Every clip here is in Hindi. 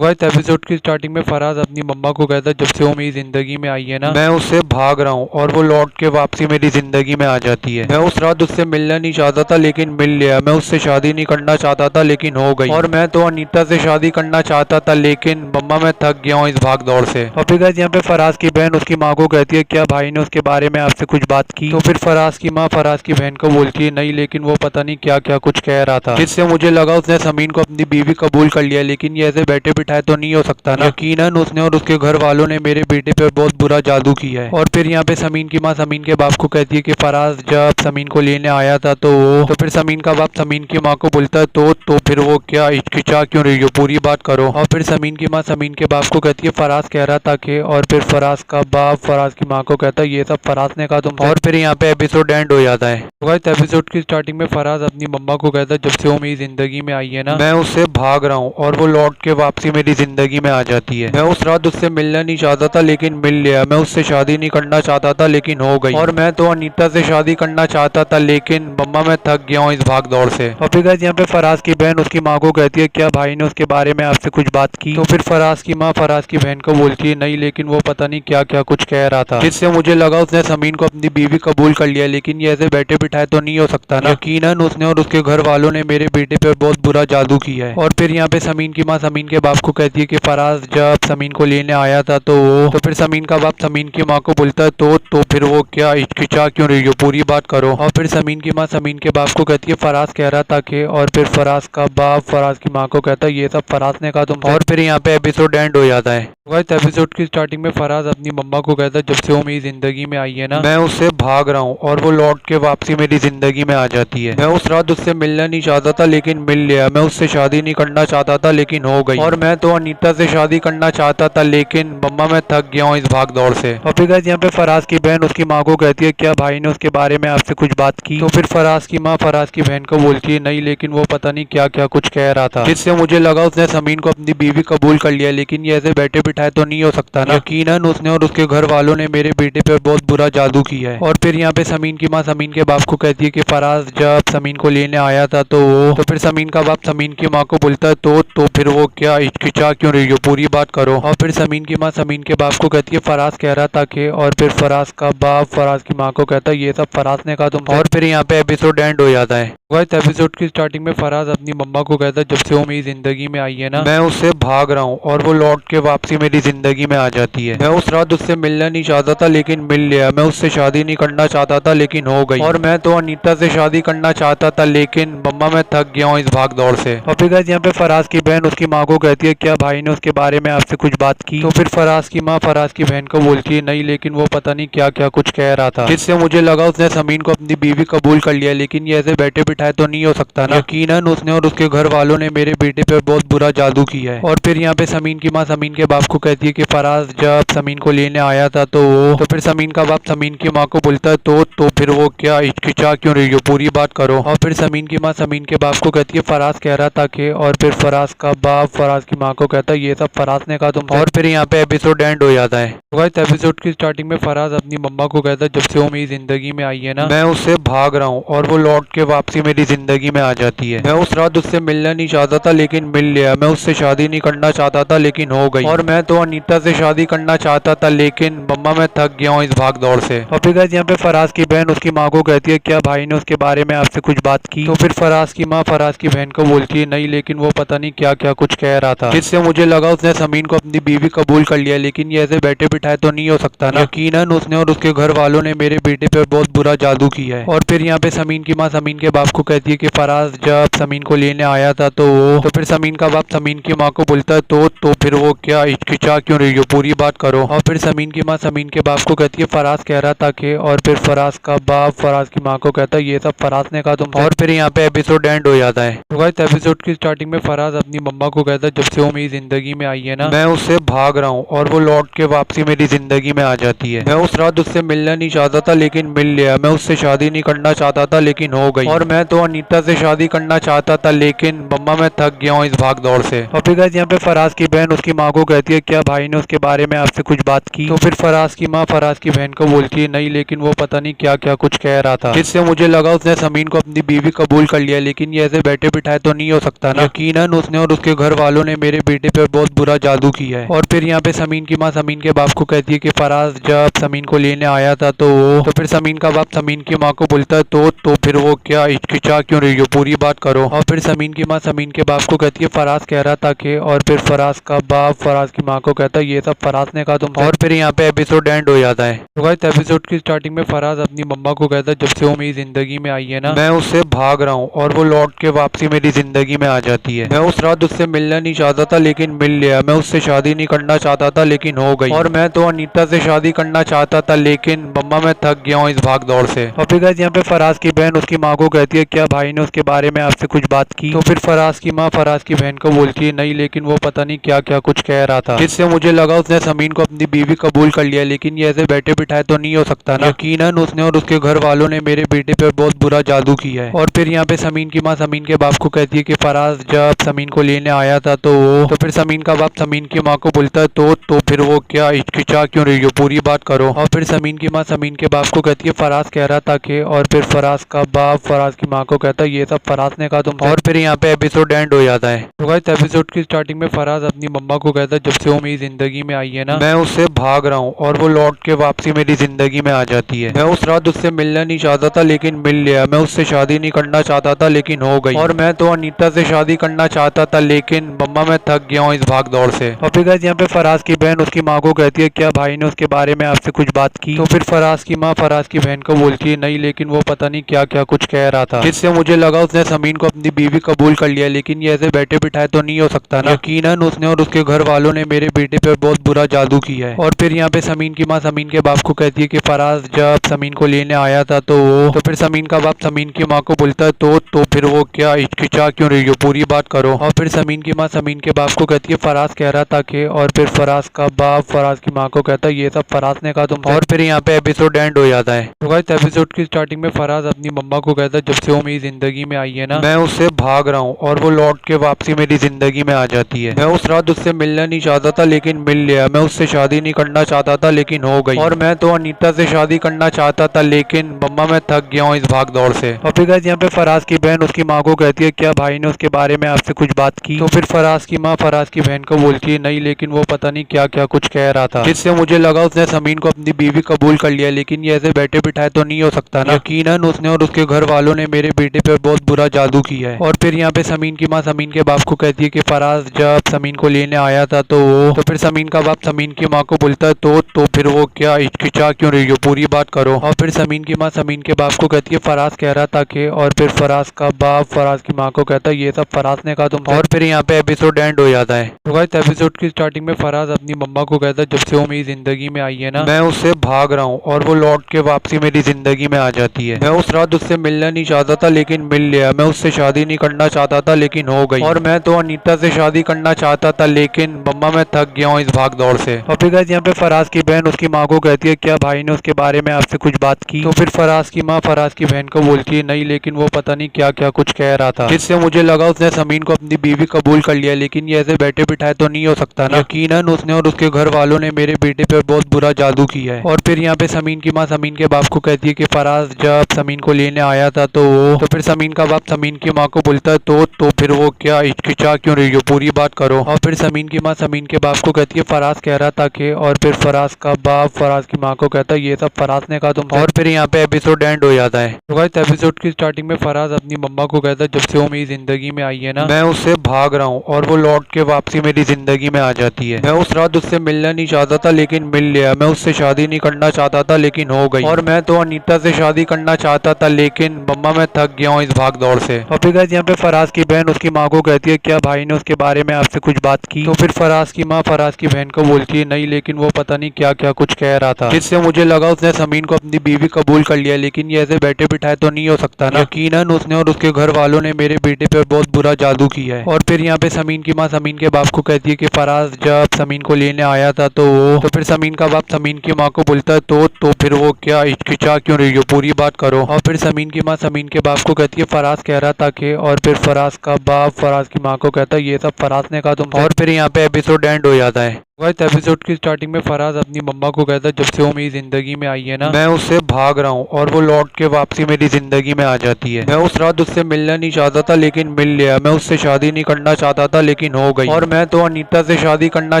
गाइस एपिसोड की स्टार्टिंग में फराज अपनी मम्मा को कहता है जब से वो मेरी जिंदगी में आई है ना मैं उससे भाग रहा हूँ और वो लौट के वापसी मेरी जिंदगी में आ जाती है। मैं उस रात उससे मिलना नहीं चाहता था लेकिन मिल लिया। मैं उससे शादी नहीं करना चाहता था लेकिन हो गई। और मैं तो अनीता से शादी करना चाहता था लेकिन मम्मा मैं थक गया हूँ इस भाग दौड़ से। और फिर गाइस यहाँ पे फराज की बहन उसकी माँ को कहती है क्या भाई ने उसके बारे में आपसे कुछ बात की। तो फिर फराज की माँ फराज की बहन को बोलती है नहीं लेकिन वो पता नहीं क्या क्या कुछ कह रहा था जिससे मुझे लगा उसने समीन को अपनी बीवी कबूल कर लिया। लेकिन ये ऐसे बैठे बिठाए तो नहीं हो सकता ना। यकीनन उसने और उसके घर वालों ने मेरे बेटे पे बहुत बुरा जादू किया है। और फिर यहाँ पे समीन की माँ समीन के बाप को कहती है कि फराज जब समीन को लेने आया था तो फिर समीन का बाप समीन की माँ को बोलता है तो फिर वो क्या हिचकिचा क्यों रही हो, पूरी बात करो। और फिर समीन की माँ समीन के बाप को कहती है फराज कह रहा था कि, और फिर फराज का बाप फराज की माँ को कहता है ये सब फराज ने कहा तुम। और फिर यहाँ पे एपिसोड एंड हो जाता है। तो गाइस एपिसोड की स्टार्टिंग में फराज अपनी मम्मा को कहता है जब से वो मेरी जिंदगी में आई है ना मैं उससे भाग रहा हूँ और वो लौट के वापसी मेरी जिंदगी में आ जाती है। मैं उस रात उससे मिलना नहीं चाहता था लेकिन मिल लिया। मैं उससे शादी नहीं करना चाहता था लेकिन हो गई। और मैं तो अनीता से शादी करना चाहता था लेकिन मम्मा मैं थक गया हूँ इस भाग दौड़ से। और फिर गाइस यहाँ पे फराज की बहन उसकी माँ को कहती है क्या भाई ने उसके बारे में आपसे कुछ बात की। तो फिर फराज की माँ फराज की बहन को बोलती है नहीं लेकिन वो पता नहीं क्या क्या कुछ कह रहा था जिससे मुझे लगा उसने समीन को अपनी बीवी कबूल कर लिया। लेकिन ये ऐसे बैठे बिठाए तो नहीं हो सकता ना। यकीनन उसने और उसके घर वालों ने मेरे बेटे पे बहुत बुरा जादू किया है। और फिर यहाँ पे समीन की माँ समीन के बाप को कहती है कि फराज जब समीन को लेने आया था तो फिर समीन का बाप समीन की माँ को बोलता है तो फिर वो क्या हिचकिचा क्यों रही हो, पूरी बात करो। और फिर समीन की माँ समीन के बाप को कहती है फराज कह रहा था कि, और फिर फराज का बाप फराज की माँ को कहता है ये सब फराज ने कहा तुम। और फिर यहाँ पे एपिसोड एंड हो जाता है। गाइस एपिसोड की स्टार्टिंग में फराज अपनी मम्मा को कहता है जब से वो मेरी जिंदगी में आई है ना मैं उससे भाग रहा हूँ और वो लौट के वापसी मेरी जिंदगी में आ जाती है। मैं उस रात उससे मिलना नहीं चाहता था लेकिन मिल लिया। मैं उससे शादी नहीं करना चाहता था लेकिन हो गई। और मैं तो अनीता से शादी करना चाहता था लेकिन मम्मा मैं थक गया हूँ इस भाग दौड़ से। और फिर गाइस यहाँ पे फराज की बहन उसकी माँ को कहती है क्या भाई ने उसके बारे में आपसे कुछ बात की। तो फिर फराज की माँ फराज की बहन को बोलती है नहीं लेकिन वो पता नहीं क्या क्या कुछ कह रहा था जिससे मुझे लगा उसने समीन को अपनी बीवी कबूल कर लिया। लेकिन ये ऐसे बैठे बिठाए तो नहीं हो सकता ना। यकीनन उसने और उसके घर वालों ने मेरे बेटे पे बहुत बुरा जादू किया है। और फिर यहाँ पे समीन की माँ समीन के बाप को कहती है कि फराज जब समीन को लेने आया था तो फिर समीन का बाप समीन की माँ को बोलता है तो फिर वो क्या हिचकिचा क्यों रही हो, पूरी बात करो। और फिर समीन की माँ समीन के बाप को कहती है फराज कह रहा था कि, और फिर फराज का बाप फराज की माँ को कहता है ये सब फराज ने कहा तुम। और फिर यहाँ पे एपिसोड एंड हो जाता है। गाइस एपिसोड की स्टार्टिंग में फराज अपनी मम्मा को कहता है जब से वो मेरी जिंदगी में आई है ना मैं उससे भाग रहा हूँ और वो लौट के वापसी मेरी जिंदगी में आ जाती है। मैं उस रात उससे मिलना नहीं चाहता था लेकिन मिल लिया। मैं उससे शादी नहीं करना चाहता था लेकिन हो गई। और मैं तो अनीता से शादी करना चाहता था लेकिन मम्मा मैं थक गया हूँ इस भाग दौड़ से। और फिर गाइस यहाँ पे फराज की बहन उसकी माँ को कहती है क्या भाई ने उसके बारे में आपसे कुछ बात की। तो फिर फराज की माँ फराज की बहन को बोलती है नहीं लेकिन वो पता नहीं क्या क्या कुछ कह रहा था जिससे मुझे लगा उसने समीन को अपनी बीवी कबूल कर लिया। लेकिन ये ऐसे बैठे बिठाए तो नहीं हो सकता ना। यकीनन उसने और उसके घर वालों ने मेरे बेटे पे बहुत बुरा जादू किया है। और फिर यहाँ पे समीन की माँ समीन के बाप को कहती है कि फराज जब समीन को लेने आया था तो फिर समीन का बाप समीन की माँ को बोलता है तो फिर वो क्या हिचकिचा क्यों रही हो, पूरी बात करो। और फिर समीन की माँ समीन के बाप को कहती है फराज कह रहा था कि, और फिर फराज का बाप फराज की माँ को कहता है ये सब फराज ने कहा तुम। और फिर यहाँ पे एपिसोड एंड हो जाता है। तो गाइस एपिसोड की स्टार्टिंग में फराज अपनी मम्मा को कहता है जब से वो मेरी जिंदगी में आई है ना मैं उससे भाग रहा हूँ और वो लौट के वापसी मेरी जिंदगी में आ जाती है। मैं उस रात उससे मिलना नहीं चाहता था लेकिन मिल लिया। मैं उससे शादी नहीं करना चाहता था लेकिन हो गई। और मैं तो अनीता से शादी करना चाहता था लेकिन मम्मा मैं थक गया हूँ इस भाग दौड़ से। और फिर गाइस यहाँ पे फराज की बहन उसकी माँ को कहती है क्या भाई ने उसके बारे में आपसे कुछ बात की। तो फिर फराज की माँ फराज की बहन को बोलती है नहीं लेकिन वो पता नहीं क्या क्या कुछ कह रहा था जिससे मुझे लगा उसने समीन को अपनी बीवी कबूल कर लिया। लेकिन ये ऐसे बैठे बिठाए तो नहीं हो सकता ना। यकीनन उसने और उसके घर वालों ने मेरे बेटे पे बहुत बुरा जादू किया है। और फिर यहाँ पे समीन की माँ समीन के बाप को कहती है कि फराज जब समीन को लेने आया था तो फिर समीन का बाप समीन की माँ को बोलता है तो फिर वो क्या हिचकिचा क्यों रही हो, पूरी बात करो। और फिर समीन की माँ समीन के बाप को कहती है फराज कह रहा था कि, और फिर फराज का बाप फराज की माँ को कहता है ये सब फराज ने कहा तुम। और फिर यहाँ पे एपिसोड एंड हो जाता है। तो गाइस एपिसोड की स्टार्टिंग में फराज अपनी मम्मा को कहता है जब से वो मेरी जिंदगी में आई है ना मैं उससे भाग रहा हूँ और वो लौट के वापसी मेरी जिंदगी में आ जाती है। मैं उस रात उससे मिलना नहीं चाहता था लेकिन मिल लिया। मैं उससे शादी नहीं करना चाहता था लेकिन हो गई। और मैं तो अनीता से शादी करना चाहता था लेकिन मम्मा मैं थक गया हूँ इस भाग दौड़ से। और फिर गाइस यहाँ पे फराज की बहन उसकी माँ को कहती है क्या भाई ने उसके बारे में आपसे कुछ बात की। तो फिर फराज की माँ फराज की बहन को बोलती है नहीं लेकिन वो पता नहीं क्या क्या कुछ कह रहा था जिससे मुझे लगा उसने समीन को अपनी बीवी कबूल कर लिया। लेकिन ये ऐसे बैठे बिठाए तो नहीं हो सकता ना। यकीनन उसने और उसके घर वालों ने मेरे बेटे पे बहुत बुरा जादू किया है। और फिर यहाँ पे समीन की माँ समीन के बाप को कहती है कि फराज जब समीन को लेने आया था तो फिर समीन का बाप समीन की माँ को बोलता है तो फिर वो क्या हिचकिचा क्यों रही हो, पूरी बात करो। और फिर समीन की माँ समीन के बाप को कहती है फराज कह रहा था कि, और फिर फराज का बाप फराज की माँ को कहता है ये सब फराज ने कहा तुम। और फिर यहाँ पे एपिसोड एंड हो जाता है। तो गाइस एपिसोड की स्टार्टिंग में फराज अपनी मम्मा को कहता है जब से वो मेरी जिंदगी में आई है ना, मैं उससे भाग रहा हूँ और वो लौट के वापसी मेरी जिंदगी में आ जाती है। मैं उस रात उससे मिलना नहीं चाहता था लेकिन मिल लिया। मैं उससे शादी नहीं करना चाहता था लेकिन हो गई। और मैं तो अनीता से शादी करना चाहता था लेकिन मम्मा मैं थक गया हूँ इस भाग दौड़ से। और फिर गाइस यहाँ पे फराज की बहन उसकी माँ को कहती है क्या भाई ने उसके बारे में आपसे कुछ बात की। तो फिर फराज की माँ फराज की बहन को बोलती है नहीं, लेकिन वो पता नहीं क्या क्या कुछ कह रहा था, जिससे मुझे लगा उसने समीन को अपनी बीवी कबूल कर लिया। लेकिन ये ऐसे बैठे बिठाए तो नहीं हो सकता ना। यकीनन उसने और उसके घर वालों ने मेरे बेटे पे बहुत बुरा जादू किया है। और फिर यहाँ पे समीन की माँ समीन के बाप को कहती है कि फराज जब समीन को लेने आया था तो फिर समीन का बाप समीन की माँ को बोलता है तो फिर वो क्या हिचकिचा क्यों रही हो, पूरी बात करो। और फिर समीन की माँ समीन के बाप को कहती है फराज कह रहा था कि, और फिर फराज का बाप फराज की माँ को कहता है ये सब फराज ने कहा तुम। और फिर यहाँ पे एपिसोड एंड हो जाता है। तो गाइस एपिसोड की स्टार्टिंग में फराज अपनी मम्मा को कहता है जब से वो मेरी जिंदगी में आई है ना, मैं उससे भाग रहा हूँ और वो लौट के वापसी मेरी जिंदगी में आ जाती है। मैं उस रात उससे मिलना नहीं चाहता था लेकिन मिल लिया। मैं उससे शादी नहीं करना चाहता था लेकिन हो गई। और मैं तो अनीता से शादी करना चाहता था लेकिन मम्मा मैं थक गया हूँ इस भाग दौड़ से। और फिर गाइस यहाँ पे फराज की बहन उसकी माँ को कहती है क्या भाई ने उसके बारे में आपसे कुछ बात की। तो फिर फराज की माँ फराज की बहन को बोलती है नहीं, लेकिन वो पता नहीं क्या क्या कुछ कह रहा था, जिससे मुझे लगा उसने समीन को अपनी बीवी कबूल कर लिया। लेकिन ये ऐसे बैठे बिठाए तो नहीं हो सकता ना। यकीनन उसने और उसके घर वालों ने मेरे बेटे पे बहुत बुरा जादू किया है। और फिर यहाँ पे समीन की माँ समीन के बाप को कहती है कि फराज जब समीन को लेने आया था तो फिर समीन का बाप समीन की माँ को बोलता है तो फिर वो क्या हिचकिचा क्यों रही हो, पूरी बात करो। और फिर समीन की माँ समीन के बाप को कहती है फराज कह रहा था कि, और फिर फराज का बाप फराज की माँ को कहता है ये सब फराज ने कहा तुम। और फिर यहाँ पे एपिसोड एंड हो जाता है। तो गाइस एपिसोड की स्टार्टिंग में फराज अपनी मम्मा को कहता है जब से वो मेरी जिंदगी में आई है ना, मैं उससे भाग रहा हूँ और वो लौट के वापसी मेरी जिंदगी में आ जाती है। मैं उस रात उससे मिलना नहीं चाहता था लेकिन मिल लिया। मैं उससे शादी नहीं करना चाहता था लेकिन हो गई। और मैं तो अनीता से शादी करना चाहता था लेकिन मम्मा मैं थक गया हूँ इस भाग दौड़ से। और फिर गाइस यहाँ पे फराज की बहन उसकी माँ को कहती है क्या भाई ने उसके बारे में आपसे कुछ बात की। तो फिर फराज की माँ फराज की बहन को बोलती है नहीं, लेकिन वो पता नहीं क्या क्या कुछ कह रहा था, जिससे मुझे लगा उसने समीन को अपनी बीवी कबूल कर लिया। लेकिन ये ऐसे बैठे बिठाए तो नहीं हो सकता ना। यकीनन उसने और उसके घर वालों ने मेरे बेटे पे बहुत बुरा जादू किया है। और फिर यहाँ पे समीन की माँ समीन के बाप को कहती है कि फराज जब समीन को लेने आया था तो फिर समीन का बाप समीन की माँ को बोलता है तो फिर वो क्या हिचकिचा क्यों रही हो, पूरी बात करो। और फिर समीन की माँ समीन के बाप को कहती है फराज कह रहा था कि, और फिर फराज का बाप फराज की माँ को कहता है ये सब फराज ने कहा तुम। और फिर यहाँ पे एपिसोड एंड हो जाता है। तो गाइस एपिसोड की स्टार्टिंग में फराज अपनी मम्मा को कहता है जब से वो मेरी जिंदगी में आई है ना, मैं उससे भाग रहा हूँ और वो लौट के वापसी मेरी जिंदगी में आ जाती है। मैं उस रात उससे मिलना नहीं चाहता था लेकिन मिल लिया। मैं उससे शादी नहीं करना चाहता था लेकिन हो गई। और मैं तो अनीता से शादी करना चाहता था लेकिन मम्मा मैं थक गया हूँ इस भाग दौड़ से। और फिर गाइस यहाँ पे फराज की बहन उसकी माँ को कहती है क्या भाई ने उसके बारे में आपसे कुछ बात की। तो फिर फराज की माँ फराज की बहन को बोलती है नहीं, लेकिन वो पता नहीं क्या क्या कुछ कह रहा था, जिससे मुझे लगा उसने समीन को अपनी बीवी कबूल कर लिया। लेकिन ये ऐसे बैठे बिठाए तो नहीं हो सकता ना। यकीनन उसने और उसके घर वालों ने मेरे बेटे पे बहुत बुरा जादू किया है। और फिर यहाँ पे समीन की माँ समीन के बाप को कहती है कि फराज जब समीन को लेने आया था तो फिर समीन का बाप समीन की माँ को बोलता है तो फिर वो क्या हिचकिचा क्यों रही हो, पूरी बात करो। और फिर समीन की माँ समीन के बाप को कहती है फराज कह रहा था कि, और फिर फराज का बाप फराज की माँ को कहता है ये सब फराज ने कहा तुम। और फिर यहाँ पे एपिसोड एंड हो जाता है। तो गाइस एपिसोड की स्टार्टिंग में फराज अपनी मम्मा को कहता है जब से वो मेरी जिंदगी में आई है ना, मैं उससे भाग रहा हूँ और वो लौट के वापसी मेरी जिंदगी में आ जाती है। मैं उस रात उससे मिलना नहीं चाहता था लेकिन मिल लिया। मैं उससे शादी नहीं करना चाहता था लेकिन हो गई। और मैं तो अनीता से शादी करना चाहता था लेकिन मम्मा मैं थक गया हूँ इस भाग दौड़ से। और फिर गाइस यहाँ पे फराज की बहन उसकी माँ को कहती है क्या भाई ने उसके बारे में आपसे कुछ बात की। तो फिर फराज की माँ फराज की बहन को बोलती है नहीं, लेकिन वो पता नहीं क्या क्या कुछ कह रहा था, जिससे मुझे लगा उसने समीन को अपनी बीवी कबूल कर लिया। लेकिन ये ऐसे बैठे बिठाए तो नहीं हो सकता ना। यकीनन उसने और उसके घर वालों ने मेरे बेटे पे बहुत बुरा जादू किया है। और फिर यहाँ पे समीन की माँ समीन के बाप को कहती है कि फराज जब समीन को लेने आया था तो फिर समीन का बाप समीन की माँ को बोलता है तो फिर वो क्या हिचकिचा क्यों रही हो, पूरी बात करो। और फिर समीन की माँ समीन के बाप को कहती है फराज कह रहा था कि, और फिर फराज का बाप फराज की माँ को कहता है ये सब फराज ने कहा तुम। और फिर यहाँ पे एपिसोड एंड हो जाता है। गाइस एपिसोड की स्टार्टिंग में फराज अपनी मम्मा को कहता है जब से वो मेरी जिंदगी में आई है ना मैं उससे भाग रहा हूँ और वो लौट के वापसी मेरी जिंदगी में आ जाती है। मैं उस रात उससे मिलना नहीं चाहता था लेकिन मिल लिया। मैं उससे शादी नहीं करना चाहता था लेकिन हो गई। और मैं तो अनीता से शादी करना